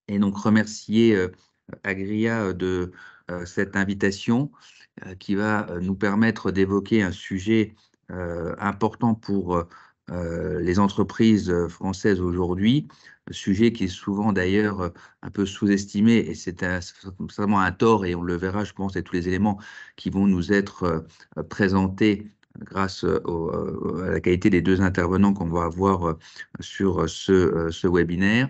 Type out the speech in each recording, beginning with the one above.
et donc remercier Agria de cette invitation qui va nous permettre d'évoquer un sujet important pour les entreprises françaises aujourd'hui, un sujet qui est souvent d'ailleurs un peu sous-estimé, et c'est certainement un tort, et on le verra, je pense, avec tous les éléments qui vont nous être présentés grâce à la qualité des deux intervenants qu'on va avoir sur ce webinaire.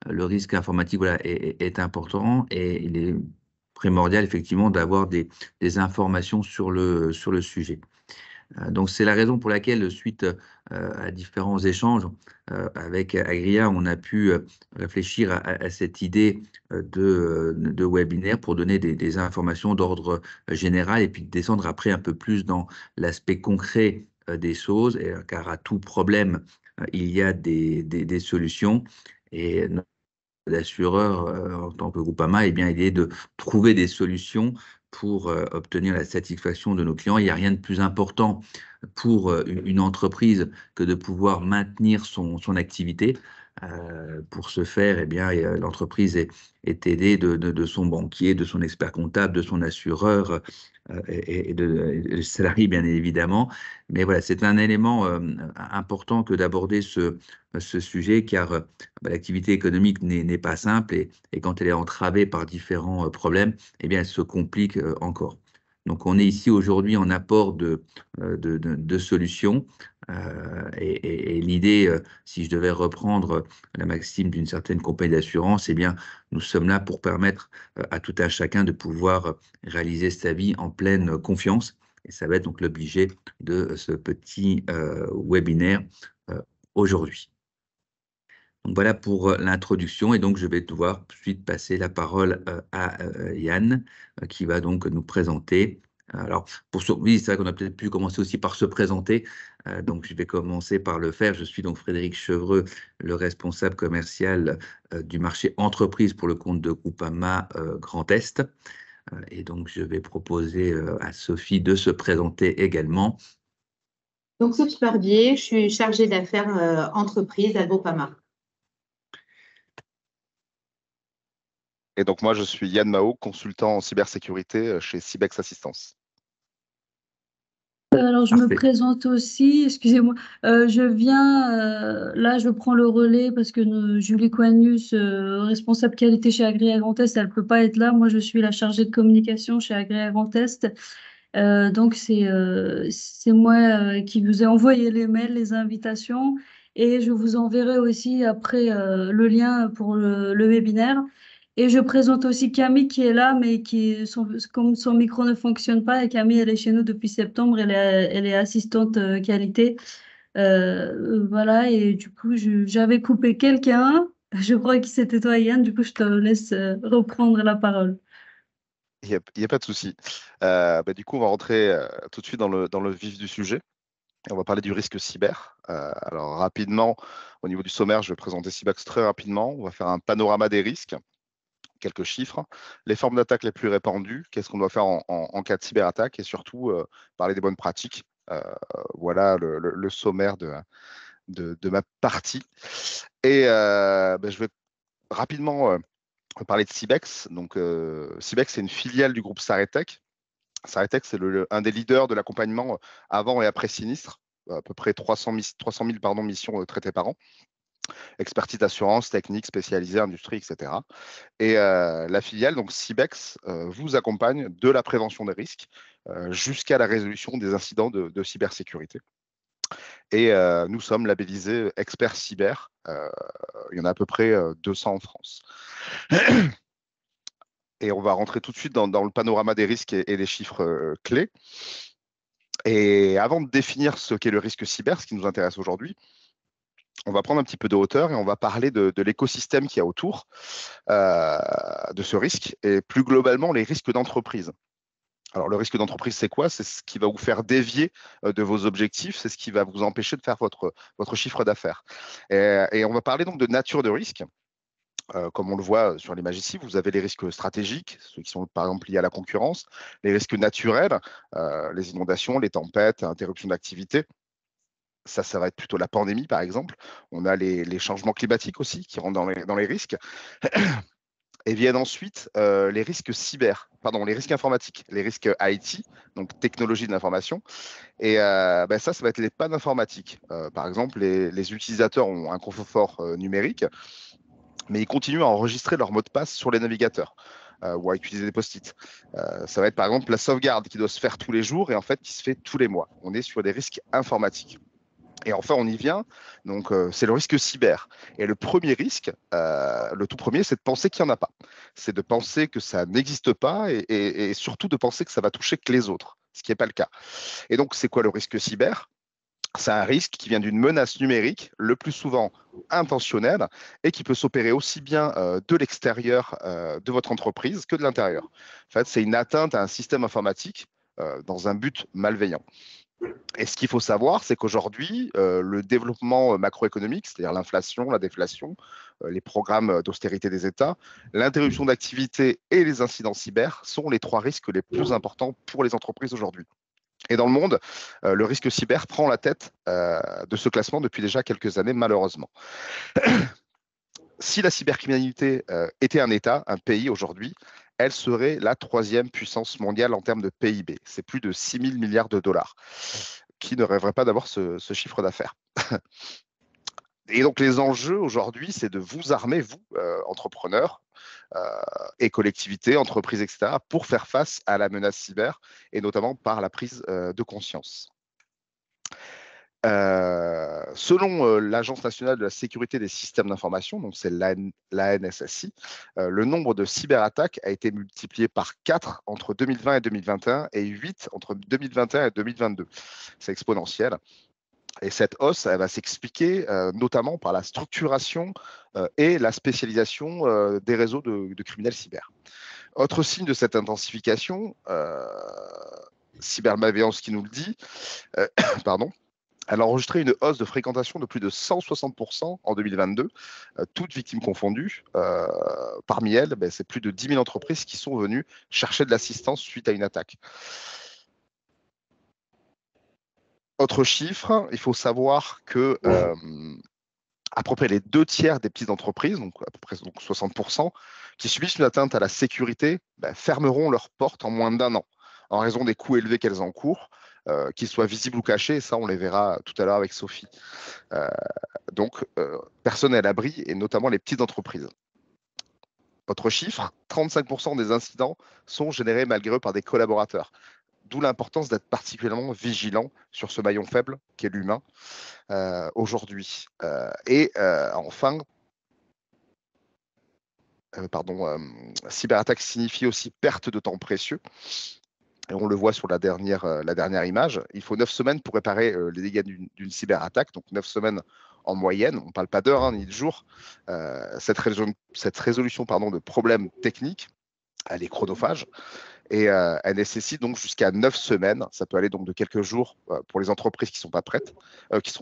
Le risque informatique, voilà, est important, et il est primordial effectivement d'avoir des informations sur le sujet. Donc c'est la raison pour laquelle, suite à différents échanges avec Agria, on a pu réfléchir à cette idée de webinaire pour donner des informations d'ordre général et puis descendre après un peu plus dans l'aspect concret des choses, car à tout problème, il y a des solutions. Et l'assureur, en tant que Groupama, eh bien, il est de trouver des solutions pour obtenir la satisfaction de nos clients. Il n'y a rien de plus important pour une entreprise que de pouvoir maintenir son activité. Pour ce faire, eh bien, l'entreprise est aidée de son banquier, de son expert comptable, de son assureur et de salariés, bien évidemment. Mais voilà, c'est un élément important que d'aborder ce sujet, car l'activité économique n'est pas simple, et quand elle est entravée par différents problèmes, eh bien, elle se complique encore. Donc, on est ici aujourd'hui en apport de solutions. Et l'idée, si je devais reprendre la maxime d'une certaine compagnie d'assurance, eh bien, nous sommes là pour permettre à tout un chacun de pouvoir réaliser sa vie en pleine confiance. Et ça va être donc l'objet de ce petit webinaire aujourd'hui. Donc voilà pour l'introduction, et donc je vais devoir tout de suite passer la parole à Yann qui va donc nous présenter. Alors, oui, c'est vrai qu'on a peut-être pu commencer aussi par se présenter, donc je vais commencer par le faire. Je suis donc Frédéric Chevreux, le responsable commercial du marché entreprise pour le compte de Groupama Grand Est. Et donc je vais proposer à Sophie de se présenter également. Donc, Sophie Barbier, je suis chargée d'affaires entreprise à Groupama. Et donc, moi, je suis Yann Mao, consultant en cybersécurité chez Cybex Assistance. Alors, je me présente aussi, excusez-moi. Là, je prends le relais parce que Julie Coignus, responsable qualité chez Agria Grand Est, elle ne peut pas être là. Moi, je suis la chargée de communication chez Agria Grand Est. Donc, c'est moi qui vous ai envoyé les mails, les invitations, et je vous enverrai aussi après le lien pour le webinaire. Et je présente aussi Camille qui est là, mais comme son micro ne fonctionne pas, et Camille, elle est chez nous depuis septembre, elle est assistante qualité. Voilà, et du coup, j'avais coupé quelqu'un, je crois que c'était toi, Yann, du coup, je te laisse reprendre la parole. Il n'y a pas de souci. Du coup, on va rentrer tout de suite dans le vif du sujet. On va parler du risque cyber. Alors, rapidement, au niveau du sommaire, je vais présenter Cybex très rapidement. On va faire un panorama des risques, quelques chiffres, les formes d'attaque les plus répandues, qu'est-ce qu'on doit faire en cas de cyberattaque, et surtout parler des bonnes pratiques. Voilà le sommaire de ma partie. Et je vais rapidement parler de Cybex. Donc, Cybex, c'est une filiale du groupe Saretech. Saretech, c'est un des leaders de l'accompagnement avant et après sinistre, à peu près 300 000 missions traitées par an. Expertise d'assurance, technique spécialisée, industrie, etc. Et la filiale, donc Cybex, vous accompagne de la prévention des risques jusqu'à la résolution des incidents de cybersécurité. Et nous sommes labellisés experts cyber. Il y en a à peu près 200 en France. Et on va rentrer tout de suite dans le panorama des risques et les chiffres clés. Et avant de définir ce qu'est le risque cyber, ce qui nous intéresse aujourd'hui, on va prendre un petit peu de hauteur et on va parler de l'écosystème qu'il y a autour de ce risque, et plus globalement les risques d'entreprise. Alors, le risque d'entreprise, c'est quoi? C'est ce qui va vous faire dévier de vos objectifs, c'est ce qui va vous empêcher de faire votre chiffre d'affaires. Et on va parler donc de nature de risque. Comme on le voit sur l'image ici, vous avez les risques stratégiques, ceux qui sont par exemple liés à la concurrence, les risques naturels, les inondations, les tempêtes, interruption d'activité. Ça va être plutôt la pandémie, par exemple. On a les changements climatiques aussi qui rentrent dans les risques. Et viennent ensuite les risques les risques informatiques, les risques IT, donc technologie de l'information. Et ça va être les pannes informatiques. Par exemple, les utilisateurs ont un confort numérique, mais ils continuent à enregistrer leur mot de passe sur les navigateurs ou à utiliser des post-it. Ça va être par exemple la sauvegarde qui doit se faire tous les jours et en fait qui se fait tous les mois. On est sur des risques informatiques. Et enfin, on y vient, donc c'est le risque cyber. Et le premier risque, le tout premier, c'est de penser qu'il n'y en a pas. C'est de penser que ça n'existe pas et surtout de penser que ça va toucher que les autres, ce qui n'est pas le cas. Et donc, c'est quoi le risque cyber? C'est un risque qui vient d'une menace numérique, le plus souvent intentionnelle, et qui peut s'opérer aussi bien de l'extérieur de votre entreprise que de l'intérieur. En fait, c'est une atteinte à un système informatique dans un but malveillant. Et ce qu'il faut savoir, c'est qu'aujourd'hui, le développement macroéconomique, c'est-à-dire l'inflation, la déflation, les programmes d'austérité des États, l'interruption d'activité et les incidents cyber sont les 3 risques les plus importants pour les entreprises aujourd'hui. Et dans le monde, le risque cyber prend la tête de ce classement depuis déjà quelques années, malheureusement. Si la cybercriminalité était un État, un pays aujourd'hui, elle serait la 3e puissance mondiale en termes de PIB. C'est plus de 6 000 milliards de dollars. Qui ne rêverait pas d'avoir ce chiffre d'affaires? Et donc, les enjeux aujourd'hui, c'est de vous armer, vous, entrepreneurs et collectivités, entreprises, etc., pour faire face à la menace cyber et notamment par la prise de conscience. Selon l'Agence nationale de la sécurité des systèmes d'information, donc c'est l'ANSSI, le nombre de cyberattaques a été multiplié par 4 entre 2020 et 2021 et 8 entre 2021 et 2022. C'est exponentiel. Et cette hausse, elle va s'expliquer notamment par la structuration et la spécialisation des réseaux de criminels cyber. Autre signe de cette intensification, cybermalveillance qui nous le dit, pardon, elle a enregistré une hausse de fréquentation de plus de 160% en 2022, toutes victimes confondues. Parmi elles, c'est plus de 10 000 entreprises qui sont venues chercher de l'assistance suite à une attaque. Autre chiffre, il faut savoir que à peu près les 2/3 des petites entreprises, donc à peu près 60%, qui subissent une atteinte à la sécurité, fermeront leurs portes en moins d'1 an, en raison des coûts élevés qu'elles encourent, qu'ils soient visibles ou cachés, et ça on les verra tout à l'heure avec Sophie. Donc personne n'est à l'abri, et notamment les petites entreprises. Autre chiffre, 35% des incidents sont générés malgré eux par des collaborateurs. D'où l'importance d'être particulièrement vigilant sur ce maillon faible qu'est l'humain aujourd'hui. Enfin, cyberattaque signifie aussi perte de temps précieux. Et on le voit sur la dernière image. Il faut 9 semaines pour réparer les dégâts d'une cyberattaque, donc 9 semaines en moyenne. On ne parle pas d'heures ni de jours. Cette résolution de problèmes techniques, elle est chronophage. Et elle nécessite donc jusqu'à 9 semaines. Ça peut aller donc de quelques jours pour les entreprises qui sont prêtes, qui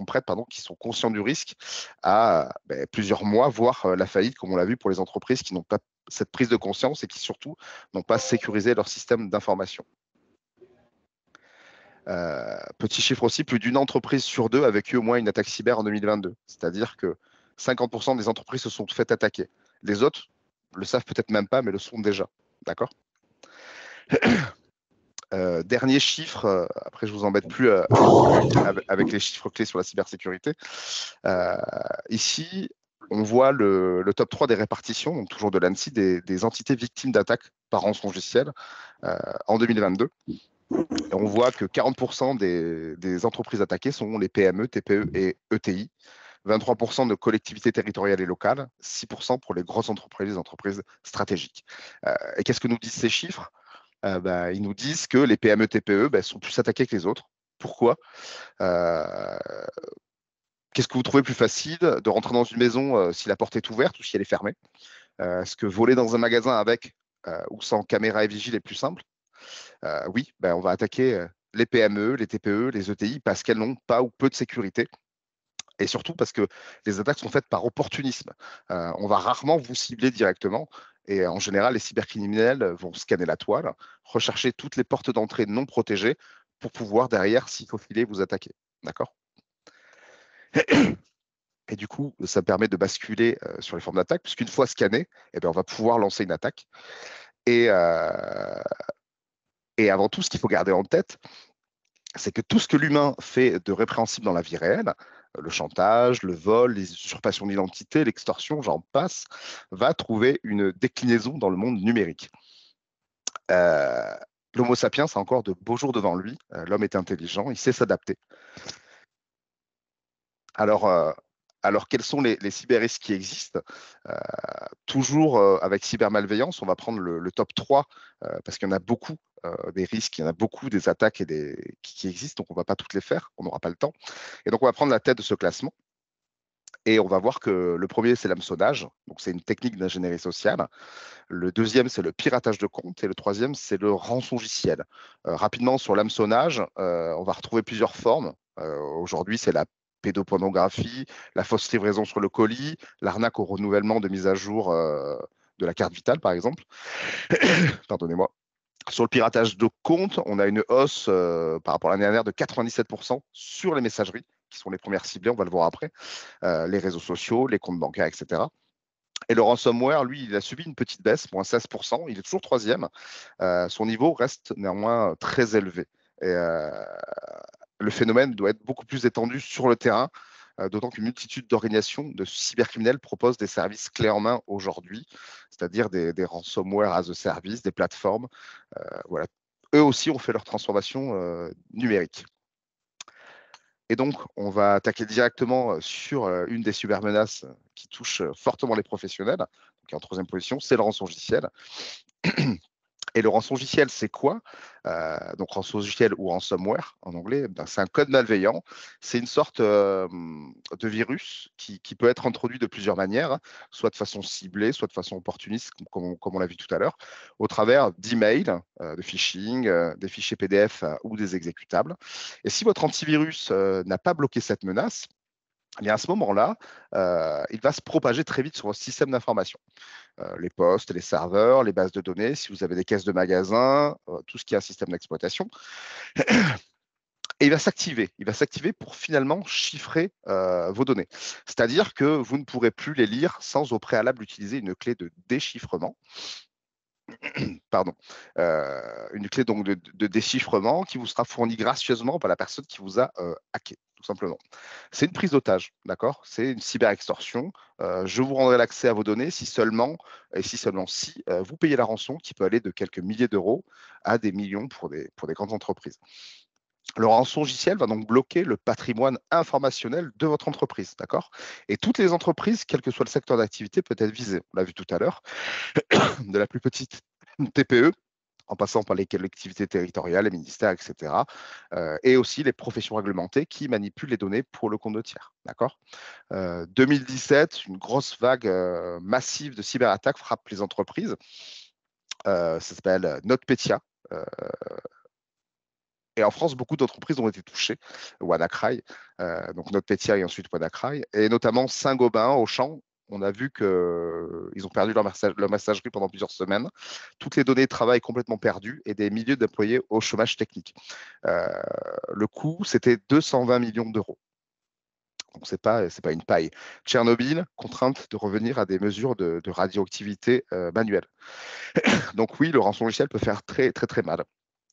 sont conscients du risque, à plusieurs mois, voire la faillite, comme on l'a vu pour les entreprises qui n'ont pas cette prise de conscience et qui surtout n'ont pas sécurisé leur système d'information. Petit chiffre aussi, plus d'une entreprise sur 2 a vécu au moins une attaque cyber en 2022. C'est-à-dire que 50% des entreprises se sont faites attaquer. Les autres le savent peut-être même pas, mais le sont déjà. D'accord ? Dernier chiffre, après je vous embête plus avec les chiffres clés sur la cybersécurité. Ici, on voit le top 3 des répartitions, donc toujours de l'ANSSI, des entités victimes d'attaques par rançongiciel en 2022. Et on voit que 40% des entreprises attaquées sont les PME, TPE et ETI, 23% de collectivités territoriales et locales, 6% pour les grosses entreprises, les entreprises stratégiques. Et qu'est-ce que nous disent ces chiffres ? Ils nous disent que les PME, TPE sont plus attaquées que les autres. Pourquoi ? Qu'est-ce que vous trouvez plus facile de rentrer dans une maison si la porte est ouverte ou si elle est fermée ? Est-ce que voler dans un magasin avec ou sans caméra et vigile est plus simple ? Oui, on va attaquer les PME, les TPE, les ETI parce qu'elles n'ont pas ou peu de sécurité. Et surtout parce que les attaques sont faites par opportunisme. On va rarement vous cibler directement. Et en général, les cybercriminels vont scanner la toile, rechercher toutes les portes d'entrée non protégées pour pouvoir derrière, s'il faut filer, vous attaquer. D'accord ? Et Et du coup, ça permet de basculer sur les formes d'attaque, puisqu'une fois scanné, eh bien, on va pouvoir lancer une attaque. Et avant tout, ce qu'il faut garder en tête, c'est que tout ce que l'humain fait de répréhensible dans la vie réelle, le chantage, le vol, les usurpations d'identité, l'extorsion, j'en passe, va trouver une déclinaison dans le monde numérique. L'Homo sapiens a encore de beaux jours devant lui. L'homme est intelligent, il sait s'adapter. Alors, quels sont les cyberrisques qui existent? Toujours avec cybermalveillance, on va prendre le top 3 parce qu'il y en a beaucoup des risques, il y en a beaucoup des attaques qui existent, donc on ne va pas toutes les faire, on n'aura pas le temps. Et donc, on va prendre la tête de ce classement et on va voir que le premier, c'est l'hameçonnage, donc c'est une technique d'ingénierie sociale. Le deuxième, c'est le piratage de compte et le troisième, c'est le rançongiciel. Rapidement, sur l'hameçonnage, on va retrouver plusieurs formes. Aujourd'hui, c'est la pédopornographie, la fausse livraison sur le colis, l'arnaque au renouvellement de mise à jour de la carte vitale, par exemple. Pardonnez-moi. Sur le piratage de compte, on a une hausse par rapport à l'année dernière de 97% sur les messageries, qui sont les premières ciblées, on va le voir après, les réseaux sociaux, les comptes bancaires, etc. Et le ransomware, lui, il a subi une petite baisse, moins 16%. Il est toujours troisième. Son niveau reste néanmoins très élevé. Et le phénomène doit être beaucoup plus étendu sur le terrain, d'autant qu'une multitude d'organisations de cybercriminels proposent des services clés en main aujourd'hui, c'est-à-dire des ransomware as a service, des plateformes. Voilà. Eux aussi ont fait leur transformation numérique. Et donc, on va attaquer directement sur une des cybermenaces qui touche fortement les professionnels, qui est en troisième position, c'est le rançongiciel. Et le rançongiciel, c'est quoi? Donc, rançongiciel ou ransomware en anglais, ben, c'est un code malveillant. C'est une sorte de virus qui peut être introduit de plusieurs manières, hein, soit de façon ciblée, soit de façon opportuniste, comme on l'a vu tout à l'heure, au travers d'emails, de phishing, des fichiers PDF ou des exécutables. Et si votre antivirus n'a pas bloqué cette menace, eh bien à ce moment-là, il va se propager très vite sur votre système d'information. Les postes, les serveurs, les bases de données, si vous avez des caisses de magasins, tout ce qui est un système d'exploitation. Et il va s'activer. Il va s'activer pour finalement chiffrer vos données. C'est-à-dire que vous ne pourrez plus les lire sans au préalable utiliser une clé de déchiffrement. Pardon, une clé donc de déchiffrement qui vous sera fournie gracieusement par la personne qui vous a hacké, tout simplement. C'est une prise d'otage, d'accord? C'est une cyberextorsion. Je vous rendrai l'accès à vos données si seulement si vous payez la rançon qui peut aller de quelques milliers d'euros à des millions pour des grandes entreprises. Le rançongiciel va donc bloquer le patrimoine informationnel de votre entreprise, d'accord? Et toutes les entreprises, quel que soit le secteur d'activité, peuvent être visées. On l'a vu tout à l'heure, de la plus petite TPE, en passant par les collectivités territoriales, les ministères, etc. Et aussi les professions réglementées qui manipulent les données pour le compte de tiers, d'accord? 2017, une grosse vague massive de cyberattaques frappe les entreprises. Ça s'appelle NotPetya. Et en France, beaucoup d'entreprises ont été touchées, WannaCry, donc NotPetya et ensuite WannaCry, et notamment Saint-Gobain, Auchan. On a vu qu'ils ont perdu leur messagerie pendant plusieurs semaines. Toutes les données de travail complètement perdues et des milliers d'employés au chômage technique. Le coût, c'était 220 millions d'euros. Donc, ce n'est pas une paille. Tchernobyl, contrainte de revenir à des mesures de radioactivité manuelle. Donc oui, le rançongiciel peut faire très, très, très mal.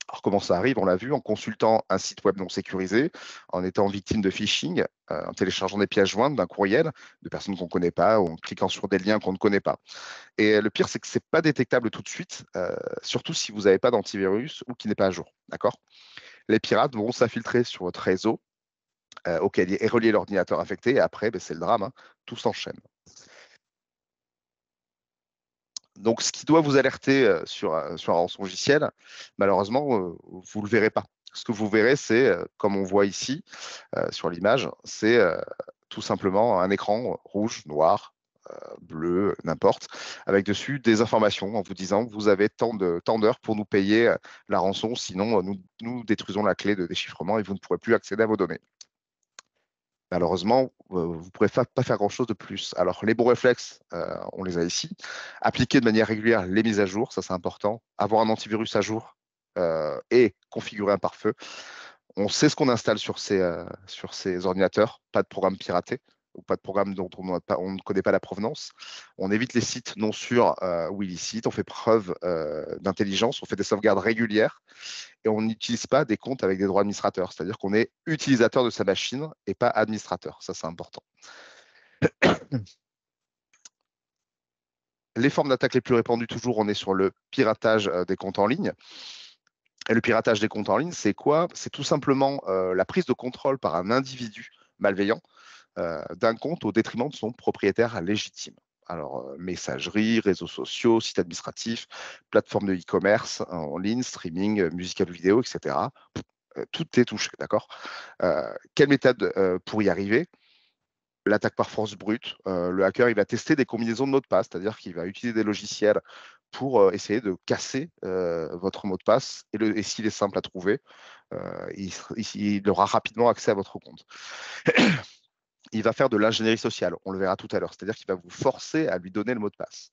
Alors, comment ça arrive? On l'a vu en consultant un site web non sécurisé, en étant victime de phishing, en téléchargeant des pièces jointes d'un courriel de personnes qu'on ne connaît pas ou en cliquant sur des liens qu'on ne connaît pas. Et le pire, c'est que ce n'est pas détectable tout de suite, surtout si vous n'avez pas d'antivirus ou qui n'est pas à jour. D'accord? Les pirates vont s'infiltrer sur votre réseau auquel est relié l'ordinateur affecté et après, c'est le drame, hein, tout s'enchaîne. Donc, ce qui doit vous alerter sur un rançongiciel, malheureusement, vous ne le verrez pas. Ce que vous verrez, c'est, comme on voit ici sur l'image, c'est tout simplement un écran rouge, noir, bleu, n'importe, avec dessus des informations en vous disant vous avez tant d'heures pour nous payer la rançon, sinon nous détruisons la clé de déchiffrement et vous ne pourrez plus accéder à vos données. Malheureusement, vous ne pourrez pas faire grand-chose de plus. Alors, les bons réflexes, on les a ici. Appliquer de manière régulière les mises à jour, ça c'est important. Avoir un antivirus à jour et configurer un pare-feu. On sait ce qu'on installe sur ces ordinateurs, pas de programme piraté. ou pas de programme dont on ne connaît pas la provenance. On évite les sites non sûrs ou illicites. On fait preuve d'intelligence. On fait des sauvegardes régulières et on n'utilise pas des comptes avec des droits administrateurs. C'est-à-dire qu'on est utilisateur de sa machine et pas administrateur. Ça, c'est important. Les formes d'attaque les plus répandues, toujours, on est sur le piratage des comptes en ligne. Et le piratage des comptes en ligne, c'est quoi? C'est tout simplement la prise de contrôle par un individu malveillant d'un compte au détriment de son propriétaire légitime. Alors, messagerie, réseaux sociaux, sites administratifs, plateformes de e-commerce en ligne, streaming, musical vidéo, etc. Tout est touché, d'accord? Quelle méthode pour y arriver? L'attaque par force brute. Le hacker, il va tester des combinaisons de mots de passe, c'est-à-dire qu'il va utiliser des logiciels pour essayer de casser votre mot de passe. Et s'il est simple à trouver, il aura rapidement accès à votre compte. Il va faire de l'ingénierie sociale, on le verra tout à l'heure, c'est-à-dire qu'il va vous forcer à lui donner le mot de passe.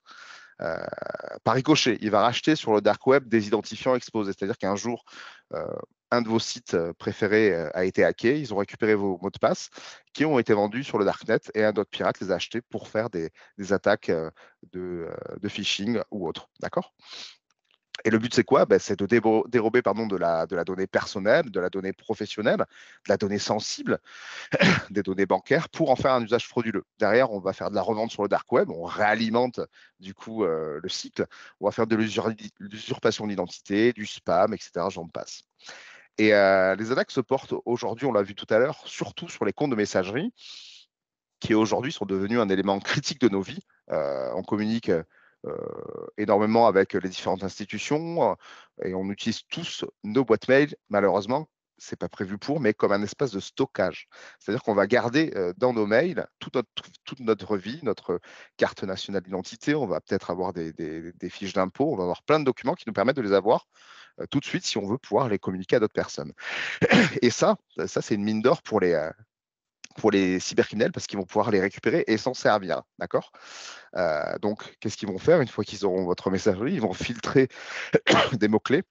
Par ricochet, il va racheter sur le dark web des identifiants exposés, c'est-à-dire qu'un jour, un de vos sites préférés a été hacké, ils ont récupéré vos mots de passe qui ont été vendus sur le darknet et un autre pirate les a achetés pour faire des attaques de phishing ou autre. D'accord? Et le but, c'est quoi? C'est de dérober de la donnée personnelle, de la donnée professionnelle, de la donnée sensible, des données bancaires pour en faire un usage frauduleux. Derrière, on va faire de la revente sur le dark web, on réalimente du coup le cycle, on va faire de l'usurpation d'identité, du spam, etc. J'en passe. Et les attaques se portent aujourd'hui, on l'a vu tout à l'heure, surtout sur les comptes de messagerie, qui aujourd'hui sont devenus un élément critique de nos vies. On communique énormément avec les différentes institutions et on utilise tous nos boîtes mail, malheureusement, c'est pas prévu pour, mais comme un espace de stockage. C'est-à-dire qu'on va garder dans nos mails toute notre vie, notre carte nationale d'identité, on va peut-être avoir des fiches d'impôts, on va avoir plein de documents qui nous permettent de les avoir tout de suite si on veut pouvoir les communiquer à d'autres personnes. Et ça c'est une mine d'or pour les cybercriminels parce qu'ils vont pouvoir les récupérer et s'en servir, d'accord? Donc, qu'est-ce qu'ils vont faire une fois qu'ils auront votre messagerie? Ils vont filtrer des mots-clés,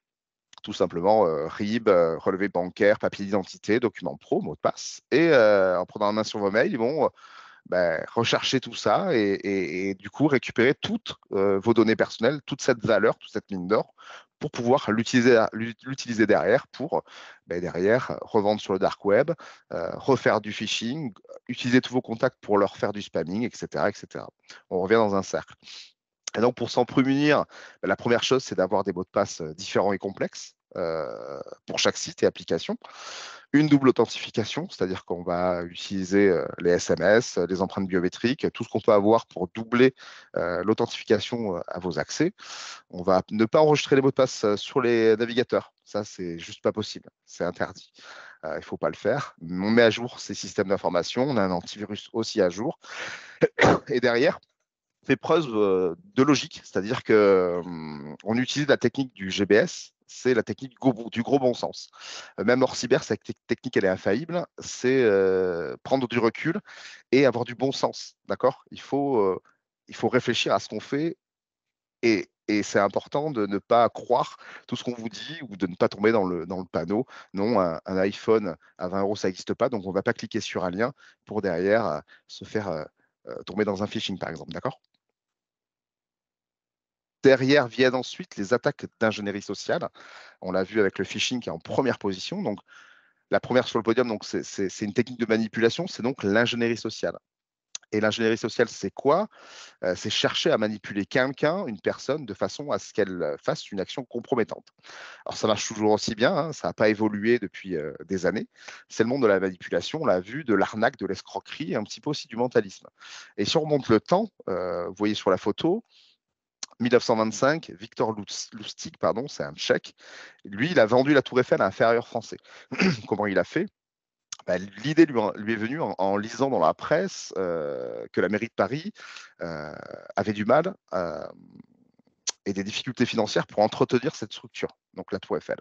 tout simplement RIB, relevé bancaire, papier d'identité, document pro, mot de passe. Et en prenant la main sur vos mails, ils vont rechercher tout ça et du coup récupérer toutes vos données personnelles, toute cette valeur, toute cette mine d'or pour pouvoir l'utiliser derrière pour derrière revendre sur le dark web, refaire du phishing, utiliser tous vos contacts pour leur faire du spamming, etc., etc. On revient dans un cercle. Et donc, pour s'en prémunir, la première chose, c'est d'avoir des mots de passe différents et complexes pour chaque site et application. Une double authentification, c'est-à-dire qu'on va utiliser les SMS, les empreintes biométriques, tout ce qu'on peut avoir pour doubler l'authentification à vos accès. On va ne pas enregistrer les mots de passe sur les navigateurs. Ça, c'est juste pas possible. C'est interdit. Il ne faut pas le faire. On met à jour ces systèmes d'information. On a un antivirus aussi à jour. Et derrière, fait preuve de logique, c'est-à-dire qu'on utilise la technique du GBS, c'est la technique du gros bon sens. Même hors cyber, cette technique, elle est infaillible, c'est prendre du recul et avoir du bon sens, d'accord? Il faut réfléchir à ce qu'on fait et c'est important de ne pas croire tout ce qu'on vous dit ou de ne pas tomber dans le panneau. Non, un iPhone à 20 €, ça n'existe pas, donc on ne va pas cliquer sur un lien pour derrière se faire tomber dans un phishing, par exemple, d'accord? Derrière viennent ensuite les attaques d'ingénierie sociale. On l'a vu avec le phishing qui est en première position. Donc, la première sur le podium, donc c'est une technique de manipulation, c'est donc l'ingénierie sociale. Et l'ingénierie sociale, c'est quoi? C'est chercher à manipuler quelqu'un, une personne, de façon à ce qu'elle fasse une action compromettante. Alors, ça marche toujours aussi bien, hein, ça n'a pas évolué depuis des années. C'est le monde de la manipulation, on l'a vu, de l'arnaque, de l'escroquerie et un petit peu aussi du mentalisme. Et si on remonte le temps, vous voyez sur la photo, 1925, Victor Lustig, pardon, c'est un Tchèque. Lui, il a vendu la Tour Eiffel à un ferrailleur français. Comment il a fait? L'idée lui est venue en lisant dans la presse que la mairie de Paris avait du mal et des difficultés financières pour entretenir cette structure, donc la Tour Eiffel.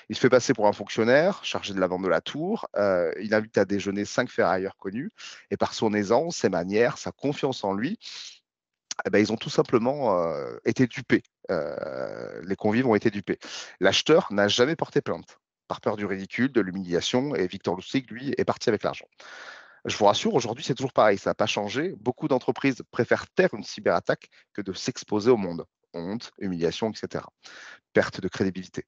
Il se fait passer pour un fonctionnaire chargé de la vente de la tour. Il invite à déjeuner 5 ferrailleurs connus et par son aisance, ses manières, sa confiance en lui, ils ont tout simplement été dupés. Les convives ont été dupés. L'acheteur n'a jamais porté plainte par peur du ridicule, de l'humiliation, et Victor Lustig, lui, est parti avec l'argent. Je vous rassure, aujourd'hui, c'est toujours pareil, ça n'a pas changé. Beaucoup d'entreprises préfèrent taire une cyberattaque que de s'exposer au monde. Honte, humiliation, etc. Perte de crédibilité.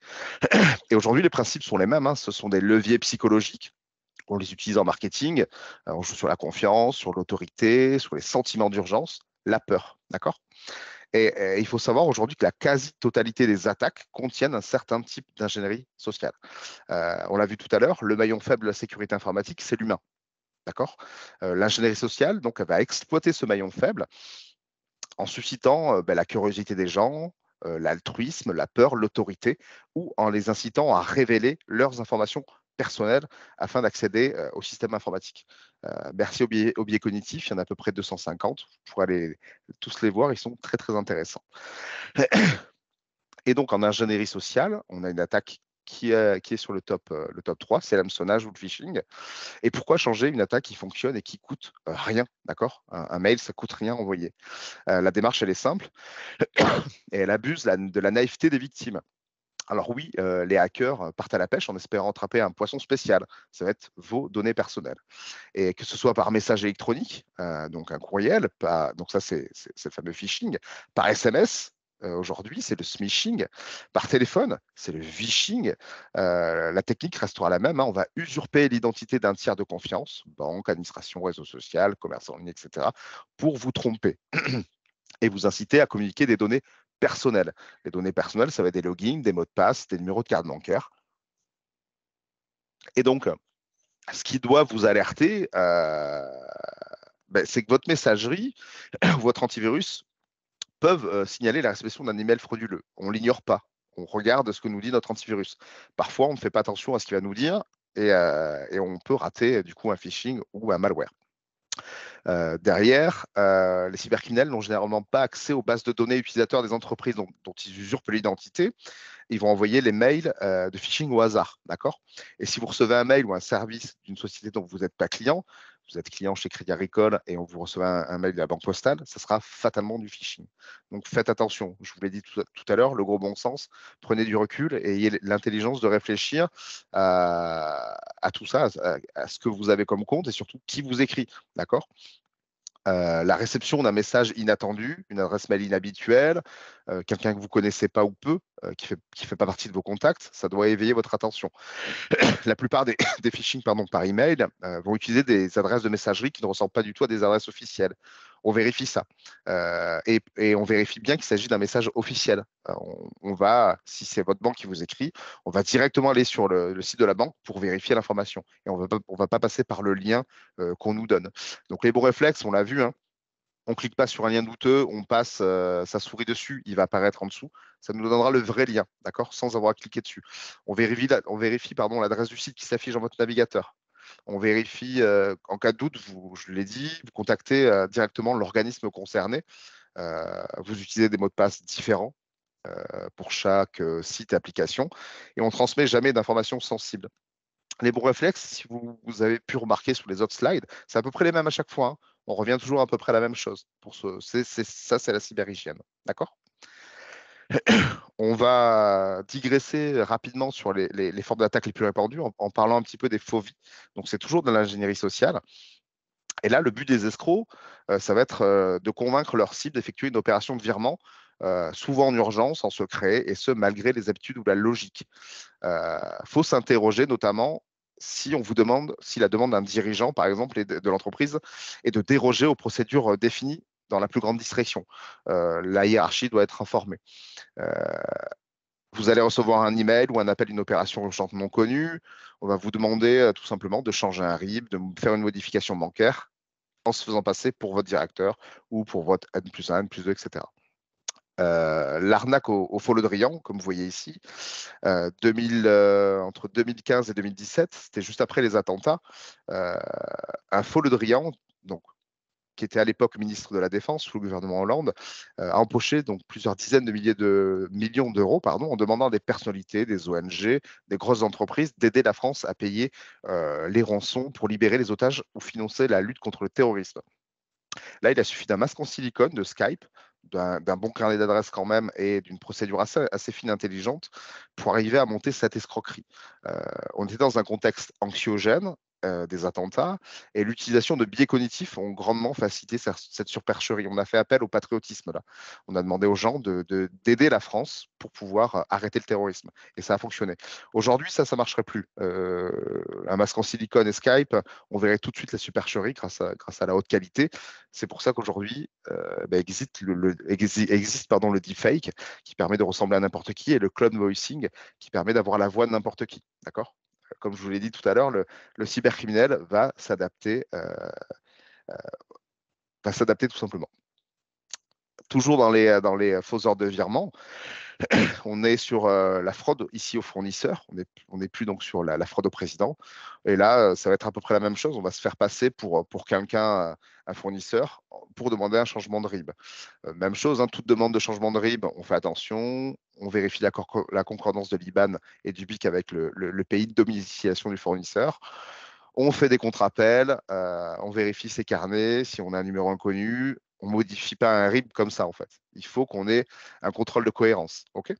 Et aujourd'hui, les principes sont les mêmes, hein. Ce sont des leviers psychologiques. On les utilise en marketing. On joue sur la confiance, sur l'autorité, sur les sentiments d'urgence, la peur. D'accord ? Et il faut savoir aujourd'hui que la quasi-totalité des attaques contiennent un certain type d'ingénierie sociale. On l'a vu tout à l'heure, le maillon faible de la sécurité informatique, c'est l'humain. D'accord ? L'ingénierie sociale, donc, elle va exploiter ce maillon faible en suscitant la curiosité des gens, l'altruisme, la peur, l'autorité, ou en les incitant à révéler leurs informations personnelles afin d'accéder au système informatique. Merci aux biais cognitifs, il y en a à peu près 250. Vous pourrez aller tous les voir, ils sont très très intéressants. Et donc en ingénierie sociale, on a une attaque qui est sur le top 3, c'est l'hameçonnage ou le phishing. Et pourquoi changer une attaque qui fonctionne et qui coûte rien, d'accord ? Un mail, ça coûte rien envoyé. La démarche, elle est simple et elle abuse de la naïveté des victimes. Alors oui, les hackers partent à la pêche en espérant attraper un poisson spécial. Ça va être vos données personnelles. Et que ce soit par message électronique, donc un courriel, donc ça c'est le fameux phishing, par SMS. Aujourd'hui, c'est le smishing. Par téléphone, c'est le vishing. La technique restera la même, hein. On va usurper l'identité d'un tiers de confiance, banque, administration, réseau social, commerce en ligne, etc., pour vous tromper et vous inciter à communiquer des données personnelles. Les données personnelles, ça va être des logins, des mots de passe, des numéros de carte bancaire. Et donc, ce qui doit vous alerter, c'est que votre messagerie, votre antivirus, peuvent signaler la réception d'un email frauduleux. On ne l'ignore pas. On regarde ce que nous dit notre antivirus. Parfois, on ne fait pas attention à ce qu'il va nous dire et on peut rater du coup un phishing ou un malware. Derrière, les cybercriminels n'ont généralement pas accès aux bases de données utilisateurs des entreprises dont ils usurpent l'identité. Ils vont envoyer les mails de phishing au hasard, d'accord ? Et si vous recevez un mail ou un service d'une société dont vous n'êtes pas client, vous êtes client chez Crédit Agricole et vous recevez un mail de la Banque Postale, ça sera fatalement du phishing. Donc faites attention. Je vous l'ai dit tout à l'heure, le gros bon sens, prenez du recul et ayez l'intelligence de réfléchir à tout ça, à ce que vous avez comme compte et surtout qui vous écrit, d'accord ? La réception d'un message inattendu, une adresse mail inhabituelle, quelqu'un que vous ne connaissez pas ou peu, qui fait pas partie de vos contacts, ça doit éveiller votre attention. La plupart des phishing par email vont utiliser des adresses de messagerie qui ne ressemblent pas du tout à des adresses officielles. On vérifie ça. Et on vérifie bien qu'il s'agit d'un message officiel. On va, si c'est votre banque qui vous écrit, on va directement aller sur le site de la banque pour vérifier l'information. Et on va pas passer par le lien qu'on nous donne. Donc les bons réflexes, on l'a vu, hein, on ne clique pas sur un lien douteux, on passe sa souris dessus, il va apparaître en dessous. Ça nous donnera le vrai lien, d'accord, sans avoir à cliquer dessus. On vérifie l'adresse du site qui s'affiche dans votre navigateur. On vérifie, en cas de doute, je l'ai dit, vous contactez directement l'organisme concerné. Vous utilisez des mots de passe différents pour chaque site et application. Et on ne transmet jamais d'informations sensibles. Les bons réflexes, si vous avez pu remarquer sur les autres slides, c'est à peu près les mêmes à chaque fois, hein. On revient toujours à peu près à la même chose. Ça, c'est la cyberhygiène. D'accord ? On va digresser rapidement sur les formes d'attaque les plus répandues en parlant un petit peu des phobies. Donc, c'est toujours de l'ingénierie sociale. Et là, le but des escrocs, ça va être de convaincre leur cible d'effectuer une opération de virement, souvent en urgence, en secret, et ce, malgré les habitudes ou la logique. Faut s'interroger notamment si la demande d'un dirigeant, par exemple, de l'entreprise, est de déroger aux procédures définies dans la plus grande discrétion. La hiérarchie doit être informée. Vous allez recevoir un email ou un appel d'une opération urgente non connue. On va vous demander tout simplement de changer un RIB, de faire une modification bancaire en se faisant passer pour votre directeur ou pour votre N+1, N+2, etc. L'arnaque au faux Drian, comme vous voyez ici, entre 2015 et 2017, c'était juste après les attentats, un faux Drian, donc qui était à l'époque ministre de la Défense sous le gouvernement Hollande, a empoché donc plusieurs dizaines de millions d'euros en demandant à des personnalités, des ONG, des grosses entreprises d'aider la France à payer les rançons pour libérer les otages ou financer la lutte contre le terrorisme. Là, il a suffi d'un masque en silicone, de Skype, d'un bon carnet d'adresses quand même et d'une procédure assez fine et intelligente pour arriver à monter cette escroquerie. On était dans un contexte anxiogène des attentats, et l'utilisation de biais cognitifs ont grandement facilité cette supercherie. On a fait appel au patriotisme là. On a demandé aux gens d'aider la France pour pouvoir arrêter le terrorisme. Et ça a fonctionné. Aujourd'hui, ça ne marcherait plus. Un masque en silicone et Skype, on verrait tout de suite la supercherie grâce à la haute qualité. C'est pour ça qu'aujourd'hui, existe le deepfake qui permet de ressembler à n'importe qui, et le clone voicing qui permet d'avoir la voix de n'importe qui. D'accord ? Comme je vous l'ai dit tout à l'heure, le cybercriminel va s'adapter tout simplement. Toujours dans les faux ordres de virement, on est sur la fraude ici aux fournisseurs, on n'est plus donc sur la fraude au président. Et là, ça va être à peu près la même chose. On va se faire passer pour quelqu'un, un fournisseur, pour demander un changement de RIB. Même chose, hein, toute demande de changement de RIB, on fait attention, on vérifie la concordance de l'IBAN et du BIC avec le pays de domiciliation du fournisseur. On fait des contre-appels, on vérifie ses carnets, si on a un numéro inconnu. On ne modifie pas un RIB comme ça, en fait. Il faut qu'on ait un contrôle de cohérence. Okay,